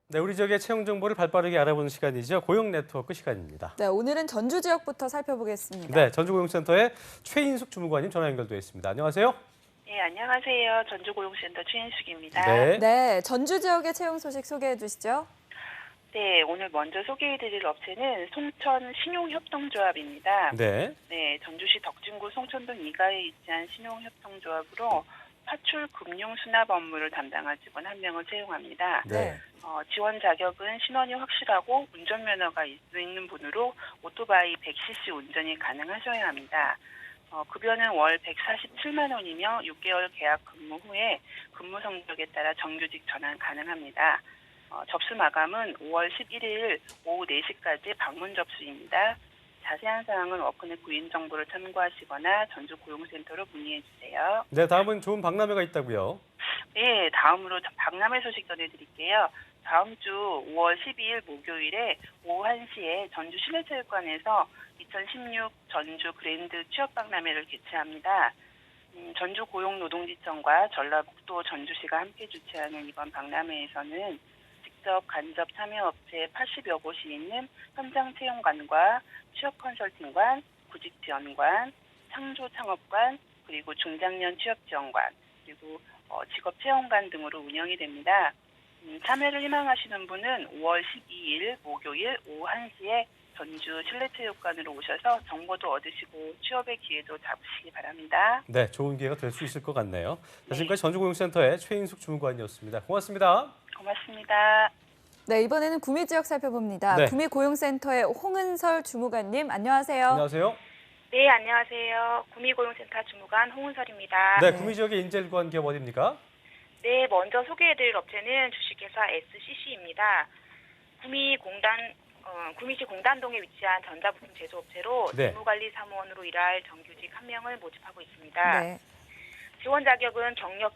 네, 우리 지역의 채용 정보를 발빠르게 알아보는 시간이죠. 고용 네트워크 시간입니다. 네, 오늘은 전주 지역부터 살펴보겠습니다. 네, 전주고용센터의 최인숙 주무관님 전화 연결돼 있습니다. 안녕하세요. 네, 안녕하세요. 전주고용센터 최인숙입니다. 네. 네, 전주 지역의 채용 소식 소개해 주시죠. 네, 오늘 먼저 소개해드릴 업체는 송천 신용협동조합입니다. 네. 네, 전주시 덕진구 송천동 2가에 위치한 신용협동조합으로 파출 금융 수납 업무를 담당할 직원 1명을 채용합니다. 네. 지원 자격은 신원이 확실하고 운전면허가 있는 분으로 오토바이 100cc 운전이 가능하셔야 합니다. 급여는 월 147만 원이며 6개월 계약 근무 후에 근무 성적에 따라 정규직 전환 가능합니다. 접수 마감은 5월 11일 오후 4시까지 방문 접수입니다. 자세한 사항은 워크넷 구인 정보를 참고하시거나 전주고용센터로 문의해 주세요. 네, 다음은 좋은 박람회가 있다고요. 네, 다음으로 박람회 소식 전해드릴게요. 다음 주 5월 12일 목요일에 오후 1시에 전주 실내체육관에서 2016 전주 그랜드 취업박람회를 개최합니다. 전주 고용노동지청과 전라북도 전주시가 함께 주최하는 이번 박람회에서는 직접 간접 참여업체 80여 곳이 있는 현장 채용관과 취업 컨설팅관, 구직 지원관, 창조 창업관, 그리고 중장년 취업 지원관, 그리고 직업 채용관 등으로 운영이 됩니다. 참여를 희망하시는 분은 5월 12일 목요일 오후 1시에 전주 실내체육관으로 오셔서 정보도 얻으시고 취업의 기회도 잡으시기 바랍니다. 네, 좋은 기회가 될 수 있을 것 같네요. 자, 지금까지 전주고용센터의 최인숙 주무관이었습니다. 고맙습니다. 고맙습니다. 네, 이번에는 구미 지역 살펴봅니다. 네. 구미 고용센터의 홍은설 주무관님, 안녕하세요. 안녕하세요. 네, 안녕하세요. 구미고용센터 주무관 홍은설입니다. 네, 구미 지역의 인재일관 기업 어디입니까? 네, 먼저 소개해드릴 업체는 주식회사 SCC입니다. 구미시 공단동에 위치한 전자부품 제조업체로 네. 재무관리사무원으로 일할 정규직 1명을 모집하고 있습니다. 네. 지원 자격은 경력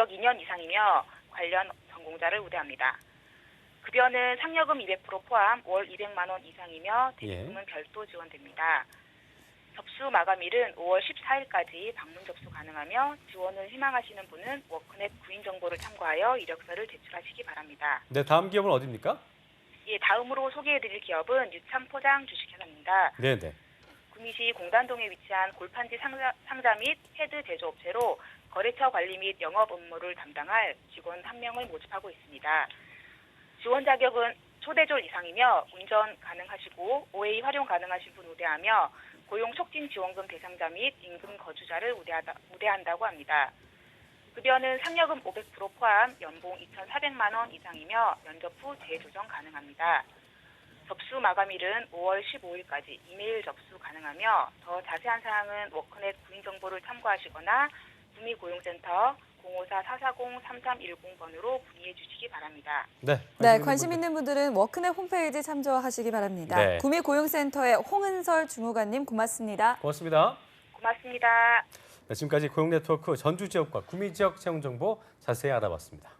2년 이상이며 관련 전공자를 우대합니다. 급여는 상여금 200% 포함 월 200만 원 이상이며 대기금은 별도 지원됩니다. 접수 마감일은 5월 14일까지 방문 접수 가능하며 지원을 희망하시는 분은 워크넷 구인 정보를 참고하여 이력서를 제출하시기 바랍니다. 네, 다음 기업은 어디입니까? 예, 다음으로 소개해드릴 기업은 유창포장 주식회사입니다. 네네. 구미시 공단동에 위치한 골판지 상자 및 헤드 제조업체로 거래처 관리 및 영업 업무를 담당할 직원 1명을 모집하고 있습니다. 지원 자격은 초대졸 이상이며 운전 가능하시고 OA 활용 가능하신 분 우대하며 고용 촉진 지원금 대상자 및 임금 거주자를 우대한다고 합니다. 급여는 상여금 500% 포함 연봉 2,400만 원 이상이며 면접 후 재조정 가능합니다. 접수 마감일은 5월 15일까지 이메일 접수 가능하며 더 자세한 사항은 워크넷 구인 정보를 참고하시거나 구미고용센터 054-440-3310번으로 문의해 주시기 바랍니다. 네, 관심 있는 분들은 워크넷 홈페이지 참조하시기 바랍니다. 네. 구미고용센터의 홍은설 주무관님 고맙습니다. 고맙습니다. 고맙습니다. 네, 지금까지 고용네트워크 전주 지역과 구미 지역 채용 정보 자세히 알아봤습니다.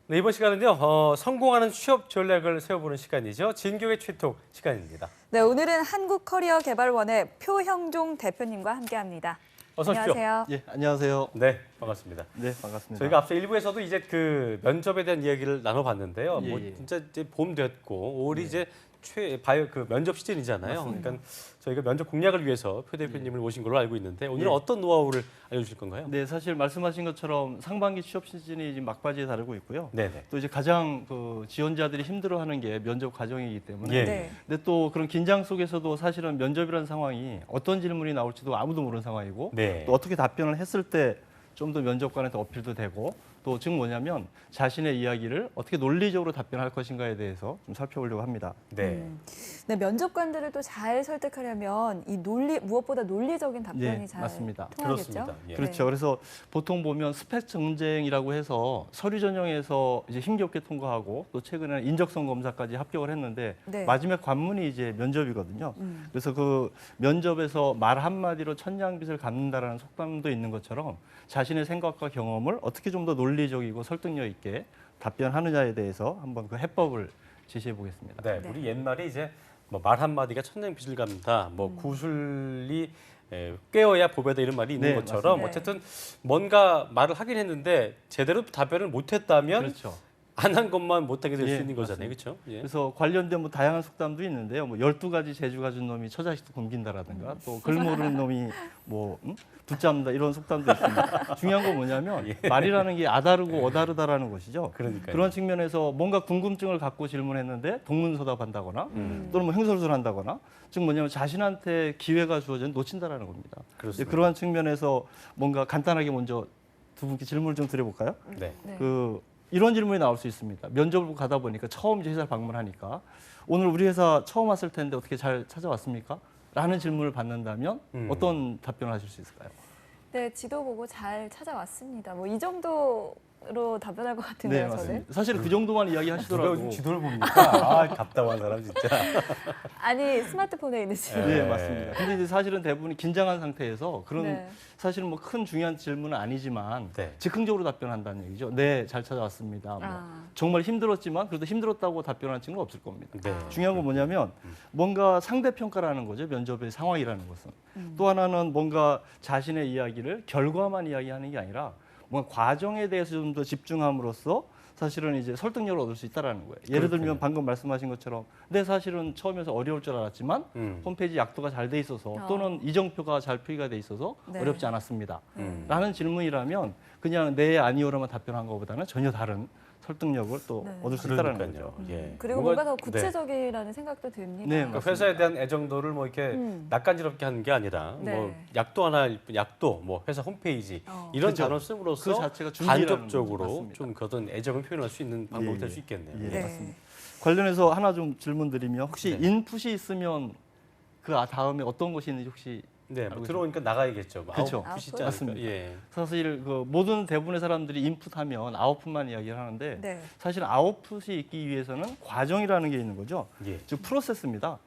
네, 이번 시간은요, 성공하는 취업 전략을 세워보는 시간이죠. 진교의 최톡 시간입니다. 네, 오늘은 한국커리어개발원의 표형종 대표님과 함께합니다. 어서 오십시오. 안녕하세요. 예, 안녕하세요. 네, 반갑습니다. 네, 반갑습니다. 저희가 앞서 1부에서도 이제 그 면접에 대한 이야기를 나눠봤는데요. 예, 뭐 예. 진짜 이제 봄 됐고 5월이 이제 그 면접 시즌이잖아요. 맞습니다. 그러니까 저희가 면접 공략을 위해서 표 대표님을 모신 걸로 알고 있는데 오늘은 예. 어떤 노하우를 알려주실 건가요? 네, 사실 말씀하신 것처럼 상반기 취업 시즌이 지금 막바지에 다루고 있고요. 네네. 또 이제 가장 그 지원자들이 힘들어하는 게 면접 과정이기 때문에. 예. 네. 근데 또 그런 긴장 속에서도 사실은 면접이라는 상황이 어떤 질문이 나올지도 아무도 모르는 상황이고 네. 또 어떻게 답변을 했을 때 좀 더 면접관한테 어필도 되고 또 즉 뭐냐면 자신의 이야기를 어떻게 논리적으로 답변할 것인가에 대해서 좀 살펴보려고 합니다. 네. 네, 면접관들을 또 잘 설득하려면 이 무엇보다 논리적인 답변이 네, 잘 맞습니다. 통하겠죠. 그렇습니다. 예. 그렇죠. 그래서 보통 보면 스펙 경쟁이라고 해서 서류 전형에서 이제 힘겹게 통과하고 또 최근에는 인적성 검사까지 합격을 했는데 네. 마지막 관문이 이제 면접이거든요. 그래서 그 면접에서 말 한마디로 천냥빚을 갚는다라는 속담도 있는 것처럼 자신의 생각과 경험을 어떻게 좀 더 논리적이고 설득력 있게 답변하느냐에 대해서 한번 그 해법을 제시해 보겠습니다. 네, 우리 옛말에 이제 뭐 말 한마디가 천냥빚을 갚는다, 뭐 구슬이 꿰어야 보배다 이런 말이 있는 네, 것처럼 맞습니다. 어쨌든 뭔가 말을 하긴 했는데 제대로 답변을 못했다면 그렇죠. 안 한 것만 못하게 될 수 예, 있는 거잖아요. 그렇죠? 예. 그래서 관련된 뭐 다양한 속담도 있는데요. 뭐 12가지 재주 가진 놈이 처자식도 굶긴다라든가 또 글 모르는 놈이 뭐 붙잡는다 이런 속담도 있습니다. 중요한 건 뭐냐면 말이라는 게 아다르고 어다르다라는 것이죠. 그러니까요. 그런 측면에서 뭔가 궁금증을 갖고 질문했는데 동문서답한다거나 또는 뭐 횡설수설한다거나 즉 뭐냐면 자신한테 기회가 주어지면 놓친다라는 겁니다. 그렇습니다. 그러한 측면에서 뭔가 간단하게 먼저 두 분께 질문을 좀 드려볼까요? 네. 이런 질문이 나올 수 있습니다. 면접을 가다 보니까 처음 이제 회사를 방문하니까 오늘 우리 회사 처음 왔을 텐데 어떻게 잘 찾아왔습니까? 라는 질문을 받는다면 어떤 답변을 하실 수 있을까요? 네, 지도 보고 잘 찾아왔습니다. 뭐 이 정도로 답변할 것 같은데요, 저는. 맞습니다. 사실 그 정도만 누가 이야기하시더라도 요즘 지도를 봅니까? 아, 답답한 사람 진짜. 아니, 스마트폰에 있는 질문. 네, 맞습니다. 근데 이제 사실은 대부분 긴장한 상태에서 그런 네. 사실은 뭐 큰 중요한 질문은 아니지만 네. 즉흥적으로 답변한다는 얘기죠. 네, 잘 찾아왔습니다. 뭐 정말 힘들었지만 그래도 힘들었다고 답변하는 친구는 없을 겁니다. 네. 중요한 건 뭐냐면 뭔가 상대 평가라는 거죠. 면접의 상황이라는 것은. 또 하나는 뭔가 자신의 이야기를 결과만 이야기하는 게 아니라 뭔가 과정에 대해서 좀 더 집중함으로써 사실은 이제 설득력을 얻을 수 있다라는 거예요. 예를 그렇군요. 들면 방금 말씀하신 것처럼 네, 사실은 처음에서 어려울 줄 알았지만 홈페이지 약도가 잘 돼 있어서 또는 이정표가 잘 표기가 돼 있어서 네. 어렵지 않았습니다. 라는 질문이라면 그냥 네, 아니오로만 답변한 것보다는 전혀 다른 설득력을 또 네. 얻을 수 있다는 그러니까요. 거죠. 예. 그리고 뭔가 더 구체적이라는 생각도 듭니다. 네, 그러니까 회사에 대한 애정도를 뭐 이렇게 낯간지럽게 하는 게 아니라 네. 뭐 약도 하나 약도 뭐 회사 홈페이지 이런 그렇죠. 단어 씀으로써 그 자체가 준비라는 간접적으로 맞습니다. 좀 그런 애정을 표현할 수 있는 방법이 예, 될 수 있겠네요. 예, 네. 맞습니다. 관련해서 하나 좀 질문 드리면 혹시 네. 인풋이 있으면 그 다음에 어떤 것이 있는지 혹시 네, 알고 들어오니까 나가야겠죠. 그렇죠. 아웃풋이지 맞습니다. 않을까? 예. 사실 그 모든 대부분의 사람들이 인풋하면 아웃풋만 이야기를 하는데 네. 사실 아웃풋이 있기 위해서는 과정이라는 게 있는 거죠. 예. 즉 프로세스입니다.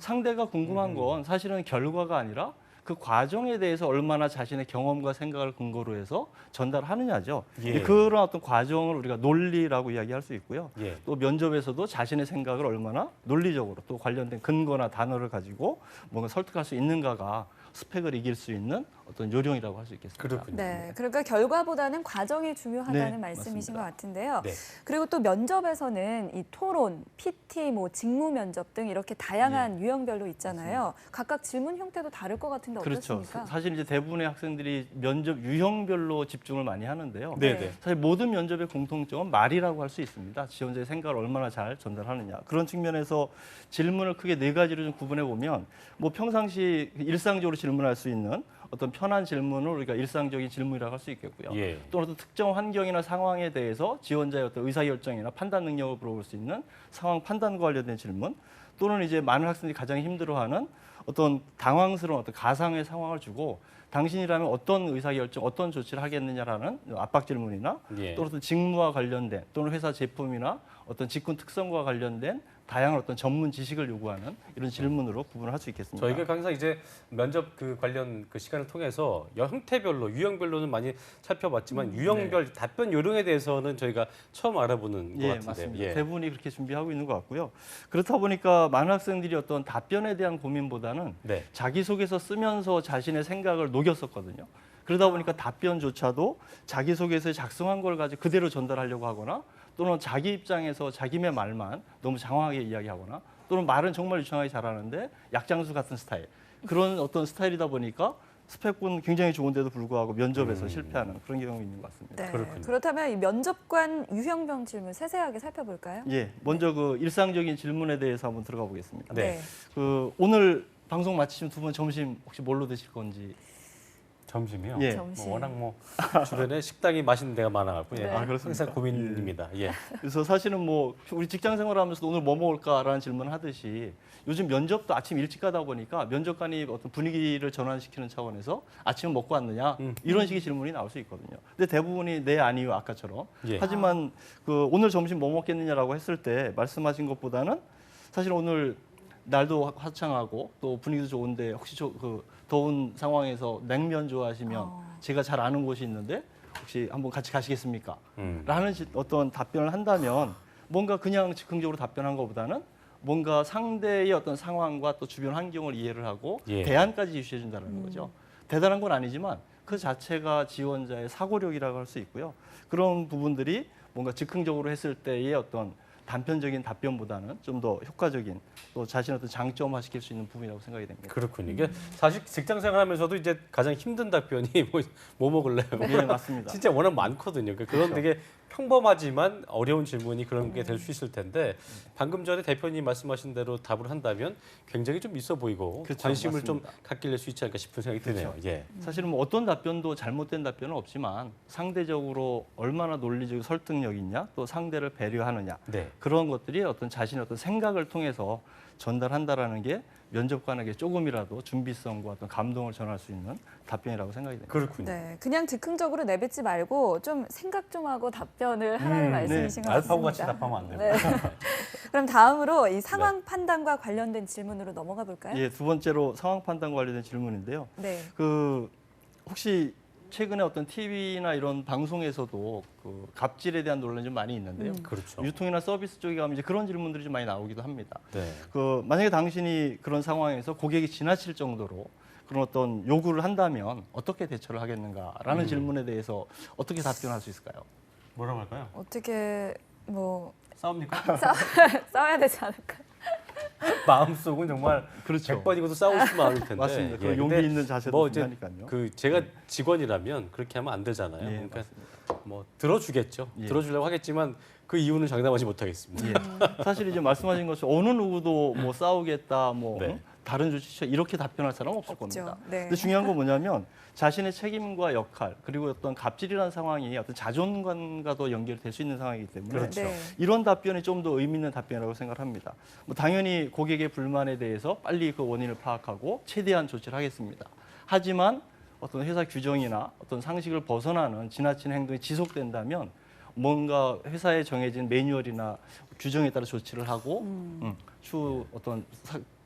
상대가 궁금한 건 사실은 결과가 아니라 그 과정에 대해서 얼마나 자신의 경험과 생각을 근거로 해서 전달하느냐죠. 예. 그런 어떤 과정을 우리가 논리라고 이야기할 수 있고요. 예. 또 면접에서도 자신의 생각을 얼마나 논리적으로 또 관련된 근거나 단어를 가지고 뭔가 설득할 수 있는가가 스펙을 이길 수 있는 어떤 요령이라고 할 수 있겠습니다. 그렇군요. 네, 그러니까 결과보다는 과정이 중요하다는 네, 말씀이신 맞습니다. 것 같은데요. 네. 그리고 또 면접에서는 이 토론, PT, 뭐 직무 면접 등 이렇게 다양한 유형별로 있잖아요. 각각 질문 형태도 다를 것 같은데 그렇죠. 어떻습니까? 사실 이제 대부분의 학생들이 면접 유형별로 집중을 많이 하는데요. 네, 네. 사실 모든 면접의 공통점은 말이라고 할 수 있습니다. 지원자의 생각을 얼마나 잘 전달하느냐. 그런 측면에서 질문을 크게 네 가지로 좀 구분해 보면 뭐 평상시 일상적으로 질문할 수 있는 어떤 편한 질문을 우리가 일상적인 질문이라고 할 수 있겠고요. 예. 또 어떤 특정 환경이나 상황에 대해서 지원자의 어떤 의사결정이나 판단 능력을 물어볼 수 있는 상황 판단과 관련된 질문, 또는 이제 많은 학생들이 가장 힘들어하는 어떤 당황스러운 어떤 가상의 상황을 주고 당신이라면 어떤 의사결정, 어떤 조치를 하겠느냐라는 압박 질문이나 예. 또는 어떤 직무와 관련된 또는 회사 제품이나 어떤 직군 특성과 관련된 다양한 어떤 전문 지식을 요구하는 이런 질문으로 구분을 할 수 있겠습니다. 저희가 항상 이제 면접 그 관련 그 시간을 통해서 형태별로 유형별로는 많이 살펴봤지만 유형별 답변 요령에 대해서는 저희가 처음 알아보는 것 예, 같은데. 맞습니다. 예. 대부분이 그렇게 준비하고 있는 것 같고요. 그렇다 보니까 많은 학생들이 어떤 답변에 대한 고민보다는 네. 자기소개서 쓰면서 자신의 생각을 녹였었거든요. 그러다 보니까 답변조차도 자기소개서에 작성한 걸 가지고 그대로 전달하려고 하거나 또는 자기 입장에서 자기의 말만 너무 장황하게 이야기하거나 또는 말은 정말 유창하게 잘하는데 약장수 같은 스타일. 그런 어떤 스타일이다 보니까 스펙은 굉장히 좋은데도 불구하고 면접에서 실패하는 그런 경우가 있는 것 같습니다. 네. 그렇군요. 그렇다면 이 면접관 유형별 질문 세세하게 살펴볼까요? 예, 먼저 그 일상적인 질문에 대해서 한번 들어가 보겠습니다. 네. 그 오늘 방송 마치시면 두 분 점심 혹시 뭘로 드실 건지? 점심이요? 예. 점심. 뭐 워낙 뭐 주변에 식당이 맛있는 데가 많아갖고 예. 네. 아, 그렇습니까? 항상 고민입니다. 예. 그래서 사실은 뭐 우리 직장 생활하면서도 오늘 뭐 먹을까라는 질문을 하듯이 요즘 면접도 아침 일찍 가다 보니까 면접관이 어떤 분위기를 전환시키는 차원에서 아침 먹고 왔느냐 이런 식의 질문이 나올 수 있거든요. 근데 대부분이 네 아니요 아까처럼. 예. 하지만 그 오늘 점심 뭐 먹겠느냐라고 했을 때 말씀하신 것보다는 사실 오늘 날도 화창하고 또 분위기도 좋은데 혹시 그 더운 상황에서 냉면 좋아하시면 제가 잘 아는 곳이 있는데 혹시 한번 같이 가시겠습니까? 라는 어떤 답변을 한다면 뭔가 그냥 즉흥적으로 답변한 것보다는 뭔가 상대의 어떤 상황과 또 주변 환경을 이해를 하고 예. 대안까지 제시해 준다는 거죠. 대단한 건 아니지만 그 자체가 지원자의 사고력이라고 할 수 있고요. 그런 부분들이 뭔가 즉흥적으로 했을 때의 어떤 단편적인 답변보다는 좀 더 효과적인 또 자신의 어떤 장점화시킬 수 있는 부분이라고 생각이 됩니다. 그렇군요. 이게 사실 직장 생활하면서도 이제 가장 힘든 답변이 뭐 먹을래요? 네, 맞습니다. 진짜 워낙 많거든요. 그러니까 그런 되게 평범하지만 어려운 질문이 그런 게 될 수 있을 텐데 방금 전에 대표님 말씀하신 대로 답을 한다면 굉장히 좀 있어 보이고 그렇죠, 관심을 맞습니다. 좀 갖게 될 수 있지 않을까 싶은 생각이 드네요. 예. 사실은 뭐 어떤 답변도 잘못된 답변은 없지만 상대적으로 얼마나 논리적이고 설득력 있냐 또 상대를 배려하느냐 네. 그런 것들이 어떤 자신의 어떤 생각을 통해서 전달한다라는 게 면접관에게 조금이라도 준비성과 어떤 감동을 전할 수 있는 답변이라고 생각이 됩니다. 그렇군요. 네, 그냥 즉흥적으로 내뱉지 말고 좀 생각 좀 하고 답변을 하라는 말씀이신 것 같습니다. 알파고 같이 답하면 안 돼요. 네. 그럼 다음으로 이 상황 판단과 관련된 질문으로 넘어가 볼까요? 예, 두 번째로 상황 판단과 관련된 질문인데요. 네. 그 혹시 최근에 어떤 TV나 이런 방송에서도 그 갑질에 대한 논란이 좀 많이 있는데요. 그렇죠. 유통이나 서비스 쪽에 가면 이제 그런 질문들이 좀 많이 나오기도 합니다. 네. 그 만약에 당신이 그런 상황에서 고객이 지나칠 정도로 그런 어떤 요구를 한다면 어떻게 대처를 하겠는가라는 질문에 대해서 어떻게 답변할 수 있을까요? 뭐라고 할까요? 어떻게 뭐 싸웁니까? 싸워야 되지 않을까? 마음속은 정말 그렇죠. 100번이고도 싸우고 싶은 마음일 텐데. 맞습니다. 그 예, 용기 근데 있는 자세도 뭐 이제 중요하니까요. 그 제가 직원이라면 그렇게 하면 안 되잖아요. 예, 그러니까 맞습니다. 뭐 들어주겠죠. 예. 들어주려고 하겠지만 그 이유는 장담하지 못하겠습니다. 예. 사실 이제 말씀하신 것처럼 어느 누구도 뭐 싸우겠다, 뭐 네. 다른 조치 취하 이렇게 답변할 사람은 없을 없죠. 겁니다. 네. 근데 중요한 건 뭐냐면 자신의 책임과 역할 그리고 어떤 갑질이라는 상황이 어떤 자존감과도 연결될 수 있는 상황이기 때문에 그렇죠. 네. 이런 답변이 좀 더 의미 있는 답변이라고 생각합니다. 뭐 당연히 고객의 불만에 대해서 빨리 그 원인을 파악하고 최대한 조치를 하겠습니다. 하지만 어떤 회사 규정이나 어떤 상식을 벗어나는 지나친 행동이 지속된다면 뭔가 회사에 정해진 매뉴얼이나 규정에 따라 조치를 하고 추후 어떤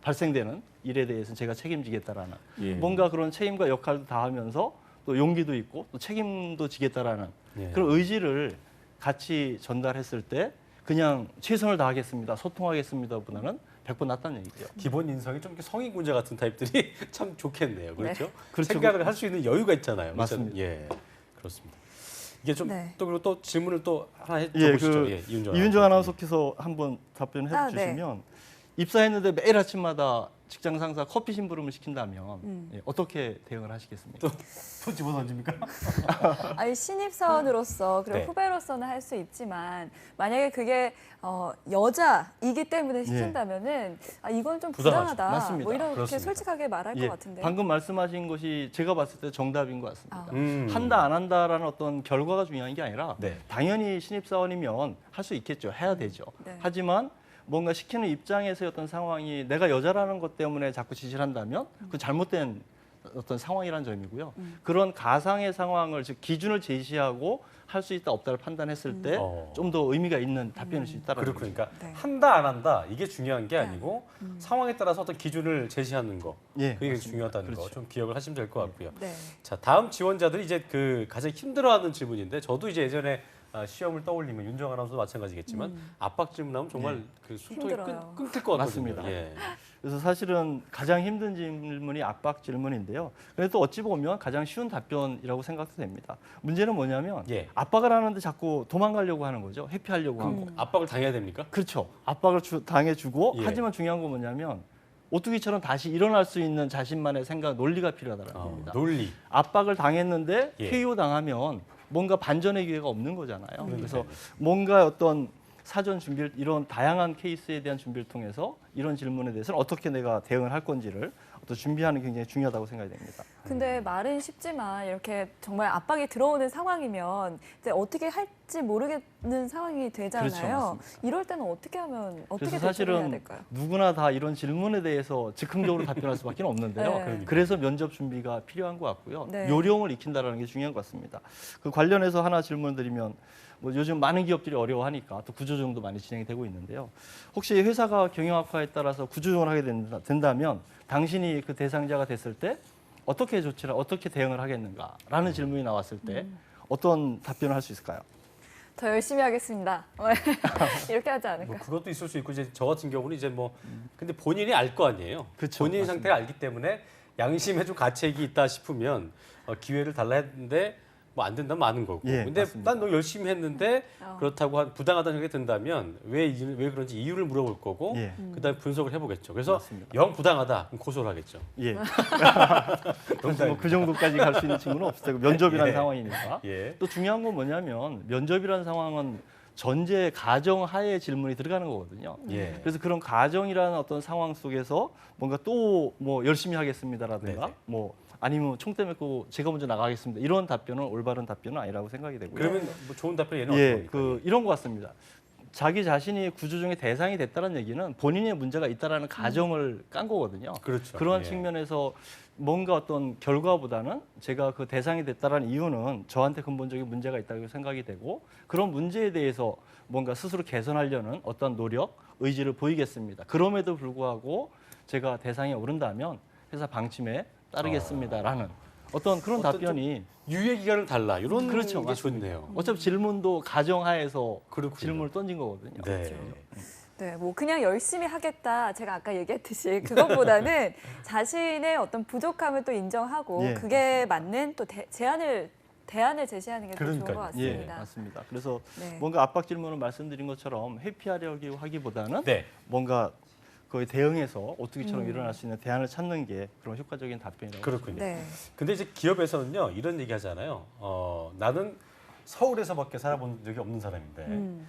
발생되는 일에 대해서는 제가 책임지겠다라는 예. 뭔가 그런 책임과 역할도 다하면서 또 용기도 있고 또 책임도 지겠다라는 예. 그런 의지를 같이 전달했을 때 그냥 최선을 다하겠습니다, 소통하겠습니다보다는 100번 낫다는 얘기죠. 기본 인성이 좀 이렇게 성인군자 같은 타입들이 참 좋겠네요. 그렇죠? 그렇죠. 생각을 할 수 있는 여유가 있잖아요. 맞습니다. 예, 그렇습니다. 이게 좀 또 네. 그리고 또 질문을 또 하나 예, 해보시죠. 예, 이윤정 아나운서께서 한번 답변해 아, 주시면 입사했는데 매일 아침마다 직장 상사 커피 심부름을 시킨다면 예, 어떻게 대응을 하시겠습니까? 또 집어던집니까? 아니 신입사원으로서 그리고 네. 후배로서는 할 수 있지만 만약에 그게 여자이기 때문에 시킨다면은 아, 이건 좀 부당하죠. 부당하다. 맞습니다. 뭐 이렇게 그렇습니다. 솔직하게 말할 예, 것 같은데. 방금 말씀하신 것이 제가 봤을 때 정답인 것 같습니다. 아. 한다 안 한다라는 어떤 결과가 중요한 게 아니라 네. 당연히 신입사원이면 할 수 있겠죠. 해야 되죠. 네. 하지만 뭔가 시키는 입장에서의 어떤 상황이 내가 여자라는 것 때문에 자꾸 지시를 한다면 그 잘못된 어떤 상황이라는 점이고요. 그런 가상의 상황을 즉 기준을 제시하고 할 수 있다 없다를 판단했을 때 좀 더 의미가 있는 답변일 수 있다라는 그렇고 거죠. 그러니까 네. 한다 안 한다 이게 중요한 게 아니고 상황에 따라서 어떤 기준을 제시하는 거 예, 그게 맞습니다. 중요하다는 거 그렇죠. 좀 기억을 하시면 될 것 같고요. 네. 자 다음 지원자들이 이제 그 가장 힘들어하는 질문인데 저도 이제 예전에 시험을 떠올리면 윤정 아나운서도 마찬가지겠지만 압박 질문하면 정말 그 숨통이 힘들어요. 끊길 것 같거든요. 맞습니다. 예. 그래서 사실은 가장 힘든 질문이 압박 질문인데요. 그래도 또 어찌 보면 가장 쉬운 답변이라고 생각도 됩니다. 문제는 뭐냐면 예. 압박을 하는데 자꾸 도망가려고 하는 거죠. 회피하려고 하고. 압박을 당해야 됩니까? 그렇죠. 압박을 당해주고 예. 하지만 중요한 건 뭐냐면 오뚜기처럼 다시 일어날 수 있는 자신만의 생각, 논리가 필요하다는 겁니다. 논리. 압박을 당했는데 예. KO 당하면 뭔가 반전의 기회가 없는 거잖아요. 그러니까요. 그래서 뭔가 어떤 사전 준비를 이런 다양한 케이스에 대한 준비를 통해서 이런 질문에 대해서는 어떻게 내가 대응을 할 건지를 어떤 준비하는 게 굉장히 중요하다고 생각이 됩니다. 근데 말은 쉽지만 이렇게 정말 압박이 들어오는 상황이면 이제 어떻게 할지 모르겠는 상황이 되잖아요. 그렇죠, 맞습니다. 이럴 때는 어떻게 하면 어떻게 그래서 대처를 해야 사실은 될까요? 누구나 다 이런 질문에 대해서 즉흥적으로 답변할 수밖에 없는데요. 네. 그래서 면접 준비가 필요한 것 같고요. 네. 요령을 익힌다는 게 중요한 것 같습니다. 그 관련해서 하나 질문 드리면 뭐 요즘 많은 기업들이 어려워하니까 또 구조조정도 많이 진행이 되고 있는데요. 혹시 회사가 경영 악화에 따라서 구조조정을 하게 된다면 당신이 그 대상자가 됐을 때 어떻게 조치를 어떻게 대응을 하겠는가라는 질문이 나왔을 때 어떤 답변을 할 수 있을까요? 더 열심히 하겠습니다. 이렇게 하지 않을까? 뭐 그것도 있을 수 있고 이제 저 같은 경우는 이제 뭐 근데 본인이 알 거 아니에요. 그쵸, 본인 맞습니다. 상태가 알기 때문에 양심에 좀 가책이 있다 싶으면 기회를 달라 했는데 뭐 안 된다면 마는 거고. 예, 근데 맞습니다. 난 너 열심히 했는데 그렇다고 부당하다는 생각이 든다면 왜 그런지 이유를 물어볼 거고 예. 그다음에 분석을 해보겠죠. 그래서 맞습니다. 영 부당하다 그럼 고소를 하겠죠. 예. 뭐 그 정도까지 갈 수 있는 친구는 없을 테고 면접이라는 예. 상황이니까. 예. 또 중요한 건 뭐냐면 면접이라는 상황은 전제 가정 하에 질문이 들어가는 거거든요. 예. 그래서 그런 가정이라는 어떤 상황 속에서 뭔가 또 뭐 열심히 하겠습니다라든가 네네. 뭐 아니면 총대 메고 제가 먼저 나가겠습니다. 이런 답변은 올바른 답변은 아니라고 생각이 되고요. 그러면 뭐 좋은 답변이 얘는 예, 어떤 겁니까? 이런 것 같습니다. 자기 자신이 구조조정의 대상이 됐다는 얘기는 본인의 문제가 있다라는 가정을 깐 거거든요. 그렇죠. 그런 예. 측면에서 뭔가 어떤 결과보다는 제가 그 대상이 됐다라는 이유는 저한테 근본적인 문제가 있다고 생각이 되고 그런 문제에 대해서 뭔가 스스로 개선하려는 어떤 노력, 의지를 보이겠습니다. 그럼에도 불구하고 제가 대상에 오른다면 회사 방침에 따르겠습니다라는 어떤 그런 어떤 답변이 유예 기간을 달라 이런 그렇죠, 게 맞습니다. 좋네요. 어차피 질문도 가정하에서 그렇군요. 질문을 던진 거거든요. 네. 네, 뭐 그냥 열심히 하겠다. 제가 아까 얘기했듯이 그것보다는 자신의 어떤 부족함을 또 인정하고 예, 그게 맞는 또 대안을 제시하는 게 더 좋은 것 그러니까요. 같습니다. 예, 맞습니다. 그래서 네. 뭔가 압박 질문을 말씀드린 것처럼 회피하려고 하기보다는 네. 뭔가 거에 대응해서 오뚜기처럼 일어날 수 있는 대안을 찾는 게 그런 효과적인 답변이라고. 그렇군요. 네. 근데 이제 기업에서는요 이런 얘기 하잖아요. 나는 서울에서밖에 살아본 적이 없는 사람인데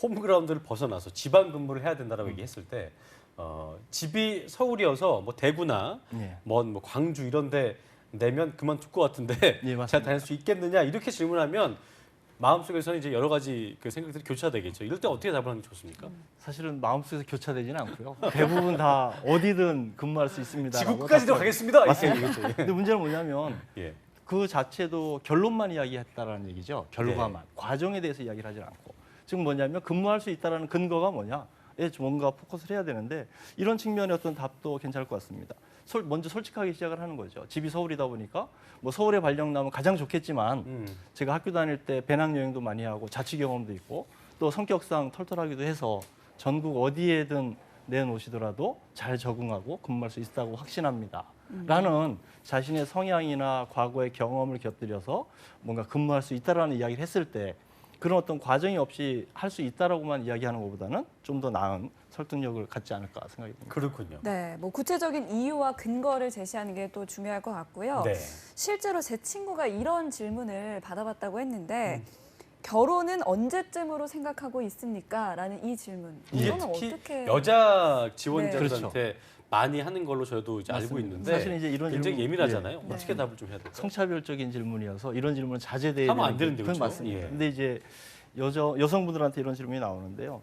홈그라운드를 벗어나서 지방 근무를 해야 된다라고 얘기했을 때 집이 서울이어서 뭐 대구나 예. 뭐 광주 이런데 내면 그만둘 것 같은데 예, 맞습니다. 제가 다닐 수 있겠느냐 이렇게 질문하면 마음속에서는 이제 여러 가지 그 생각들이 교차되겠죠. 이럴 때 어떻게 답을 하는 게 좋습니까? 사실은 마음속에서 교차되지는 않고요. 대부분 다 어디든 근무할 수 있습니다. 지구까지도 가겠습니다. 맞습니다. 이렇게 얘기겠죠. 근데 문제는 뭐냐면 예. 그 자체도 결론만 이야기했다라는 얘기죠. 결과만. 과정에 대해서 이야기를 하지 않고. 지금 뭐냐면 근무할 수 있다라는 근거가 뭐냐. 뭔가 포커스를 해야 되는데 이런 측면의 어떤 답도 괜찮을 것 같습니다. 먼저 솔직하게 시작을 하는 거죠. 집이 서울이다 보니까 뭐 서울에 발령 나면 가장 좋겠지만 제가 학교 다닐 때 배낭여행도 많이 하고 자취 경험도 있고 또 성격상 털털하기도 해서 전국 어디에든 내놓으시더라도 잘 적응하고 근무할 수 있다고 확신합니다. 라는 자신의 성향이나 과거의 경험을 곁들여서 뭔가 근무할 수 있다라는 이야기를 했을 때 그런 어떤 과정이 없이 할 수 있다라고만 이야기하는 것보다는 좀 더 나은 설득력을 갖지 않을까 생각이 듭니다. 그렇군요. 네, 뭐 구체적인 이유와 근거를 제시하는 게 또 중요할 것 같고요. 네. 실제로 제 친구가 이런 질문을 받아봤다고 했는데 결혼은 언제쯤으로 생각하고 있습니까? 라는 이 질문. 이게 이거는 특히 어떻게 여자 지원자들한테 그렇죠. 많이 하는 걸로 저도 이제 알고 맞습니다. 있는데 사실 이제 이런 굉장히 질문- 예민하잖아요. 예. 어떻게 답을 좀 해야 될까요? 성차별적인 질문이어서 이런 질문은 자제돼야 하면 안 되는 되는데, 그건 그렇죠? 맞습니다. 예. 근데 이제 여성분들한테 이런 질문이 나오는데요.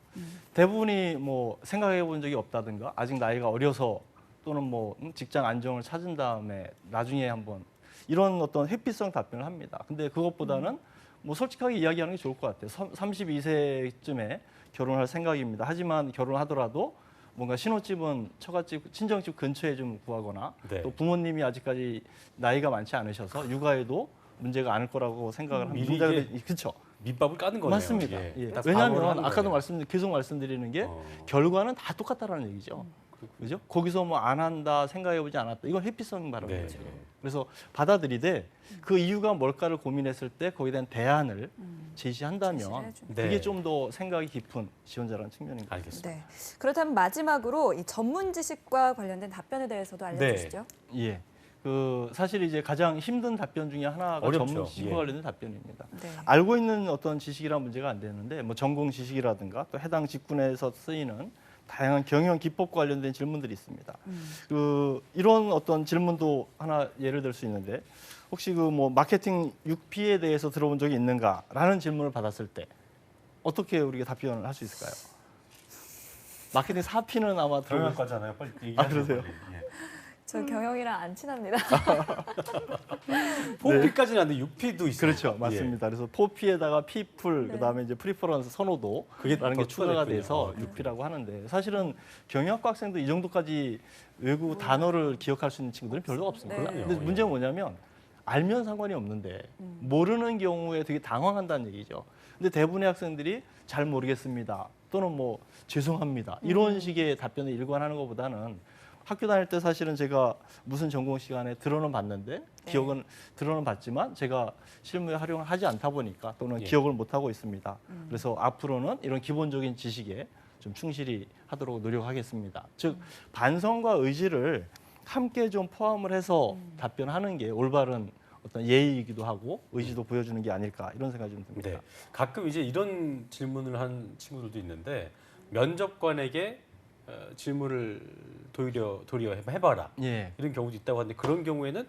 대부분이 뭐 생각해 본 적이 없다든가 아직 나이가 어려서 또는 뭐 직장 안정을 찾은 다음에 나중에 한번 이런 어떤 회피성 답변을 합니다. 근데 그것보다는 뭐 솔직하게 이야기하는 게 좋을 것 같아요. 32세쯤에 결혼할 생각입니다. 하지만 결혼하더라도 뭔가 신혼집은 처갓집, 친정집 근처에 좀 구하거나 네. 또 부모님이 아직까지 나이가 많지 않으셔서 육아에도 문제가 않을 거라고 생각을 합니다. 미리 이게 그렇죠. 밑밥을 까는 거네요. 맞습니다. 예. 예. 딱 방어를 왜냐하면 하는 아까도 거예요. 계속 말씀드리는 게 결과는 다 똑같다라는 얘기죠. 그죠? 거기서 뭐 안 한다, 생각해보지 않았다. 이건 회피성 발언이죠. 네. 그래서 받아들이되 그 이유가 뭘까를 고민했을 때 거기에 대한 대안을 제시한다면 제시를 네. 그게 좀 더 생각이 깊은 지원자라는 측면인 것 알겠습니다. 네. 그렇다면 마지막으로 이 전문 지식과 관련된 답변에 대해서도 알려주시죠. 예. 그 사실 이제 가장 힘든 답변 중에 하나가 어렵죠. 전문 지식과 예. 관련된 답변입니다. 네. 알고 있는 어떤 지식이란 문제가 안 되는데 뭐 전공 지식이라든가 또 해당 직군에서 쓰이는 다양한 경영 기법 관련된 질문들이 있습니다. 이런 어떤 질문도 하나 예를 들 수 있는데 혹시 그 뭐 마케팅 6P에 대해서 들어본 적이 있는가라는 질문을 받았을 때 어떻게 우리가 답변을 할 수 있을까요? 마케팅 4P는 아마 들어본 경영학과잖아요. 빨리 얘기하세요. 그러세요? 빨리. 예. 저 경영이랑 안 친합니다. 4P까지는 안 돼. 6P도 있어요. 그렇죠, 맞습니다. 그래서 4P에다가 people, 네. 그다음에 이제 프리퍼런스 선호도 그게 라는 게 더 추가가 추가됐군요. 돼서 네. 6P라고 하는데 사실은 경영학과 학생도 이 정도까지 외국 단어를 기억할 수 있는 친구들은 별로 없습니다. 네. 근데 문제는 뭐냐면 알면 상관이 없는데 모르는 경우에 되게 당황한다는 얘기죠. 근데 대부분의 학생들이 잘 모르겠습니다. 또는 뭐 죄송합니다. 이런 식의 답변에 일관하는 것보다는 학교 다닐 때 사실은 제가 무슨 전공 시간에 들어는 봤는데 기억은 들어는 봤지만 제가 실무에 활용을 하지 않다 보니까 또는 예. 기억을 못 하고 있습니다. 그래서 앞으로는 이런 기본적인 지식에 좀 충실히 하도록 노력하겠습니다. 즉 반성과 의지를 함께 좀 포함을 해서 답변하는 게 올바른 어떤 예의이기도 하고 의지도 보여주는 게 아닐까 이런 생각이 좀 듭니다. 네. 가끔 이제 이런 질문을 한 친구들도 있는데 면접관에게 질문을 도리어 해봐라. 예. 이런 경우도 있다고 하는데 그런 경우에는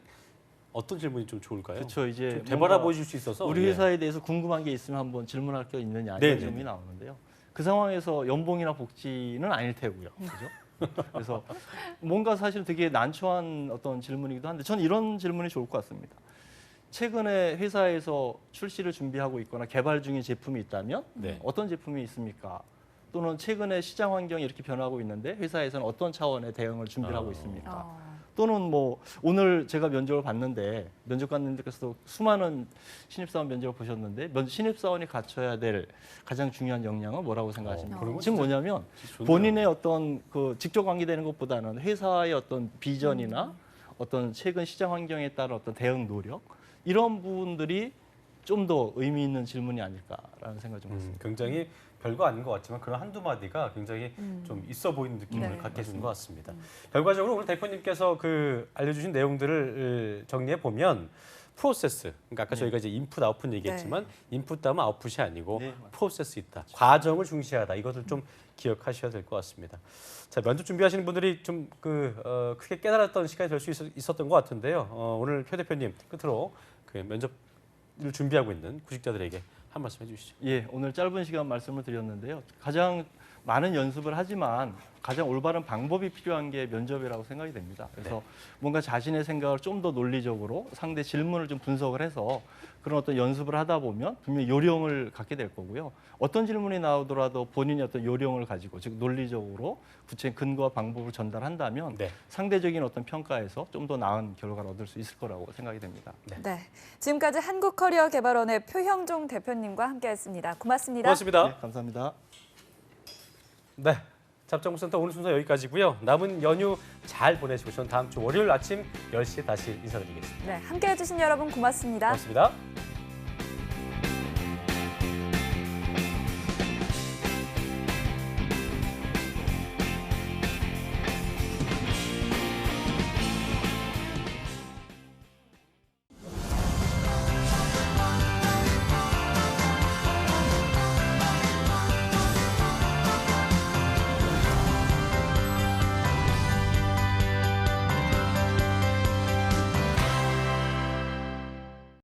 어떤 질문이 좀 좋을까요? 그렇죠. 이제 좀 되돌아 보여줄 수 있어서 우리 예. 회사에 대해서 궁금한 게 있으면 한번 질문할 게 있느냐 네, 이런 네, 질문이 네. 나오는데요. 그 상황에서 연봉이나 복지는 아닐 테고요. 그죠? 그래서 뭔가 사실 되게 난처한 어떤 질문이기도 한데 저는 이런 질문이 좋을 것 같습니다. 최근에 회사에서 출시를 준비하고 있거나 개발 중인 제품이 있다면 네. 어떤 제품이 있습니까? 또는 최근에 시장 환경이 이렇게 변하고 있는데 회사에서는 어떤 차원의 대응을 준비를 하고 있습니까? 또는 뭐 오늘 제가 면접을 봤는데 면접관님들께서도 수많은 신입사원 면접을 보셨는데 신입사원이 갖춰야 될 가장 중요한 역량은 뭐라고 생각하십니까? 그런 거 지금 진짜 뭐냐면 좋네요. 본인의 어떤 그 직접 관계되는 것보다는 회사의 어떤 비전이나 어떤 최근 시장 환경에 따른 어떤 대응 노력 이런 부분들이 좀 더 의미 있는 질문이 아닐까라는 생각이 좀 듭니다. 굉장히 별거 아닌 것 같지만 그런 한두 마디가 굉장히 좀 있어 보이는 느낌을 네. 갖게 해주는 것 같습니다. 결과적으로 오늘 대표님께서 그 알려주신 내용들을 정리해 보면 프로세스, 그러니까 아까 저희가 이제 인풋, 아웃풋 얘기했지만 인풋 다음은 아웃풋이 아니고 프로세스 있다. 과정을 중시하다. 이것을 좀 기억하셔야 될 것 같습니다. 자, 면접 준비하시는 분들이 좀 크게 깨달았던 시간이 될 수 있었던 것 같은데요. 오늘 표 대표님 끝으로 그 면접을 준비하고 있는 구직자들에게 한 말씀 해주시죠. 예, 오늘 짧은 시간 말씀을 드렸는데요. 가장 많은 연습을 하지만 가장 올바른 방법이 필요한 게 면접이라고 생각이 됩니다. 그래서 뭔가 자신의 생각을 좀 더 논리적으로 상대 질문을 좀 분석을 해서 그런 어떤 연습을 하다 보면 분명히 요령을 갖게 될 거고요. 어떤 질문이 나오더라도 본인이 어떤 요령을 가지고 즉 논리적으로 구체적인 근거와 방법을 전달한다면 상대적인 어떤 평가에서 좀 더 나은 결과를 얻을 수 있을 거라고 생각이 됩니다. 네. 지금까지 한국커리어개발원의 표형종 대표님과 함께했습니다. 고맙습니다. 고맙습니다. 네, 감사합니다. 네. 잡정부센터 오늘 순서 여기까지고요. 남은 연휴 잘 보내시고 저는 다음 주 월요일 아침 10시에 다시 인사드리겠습니다. 네, 함께해 주신 여러분 고맙습니다. 고맙습니다.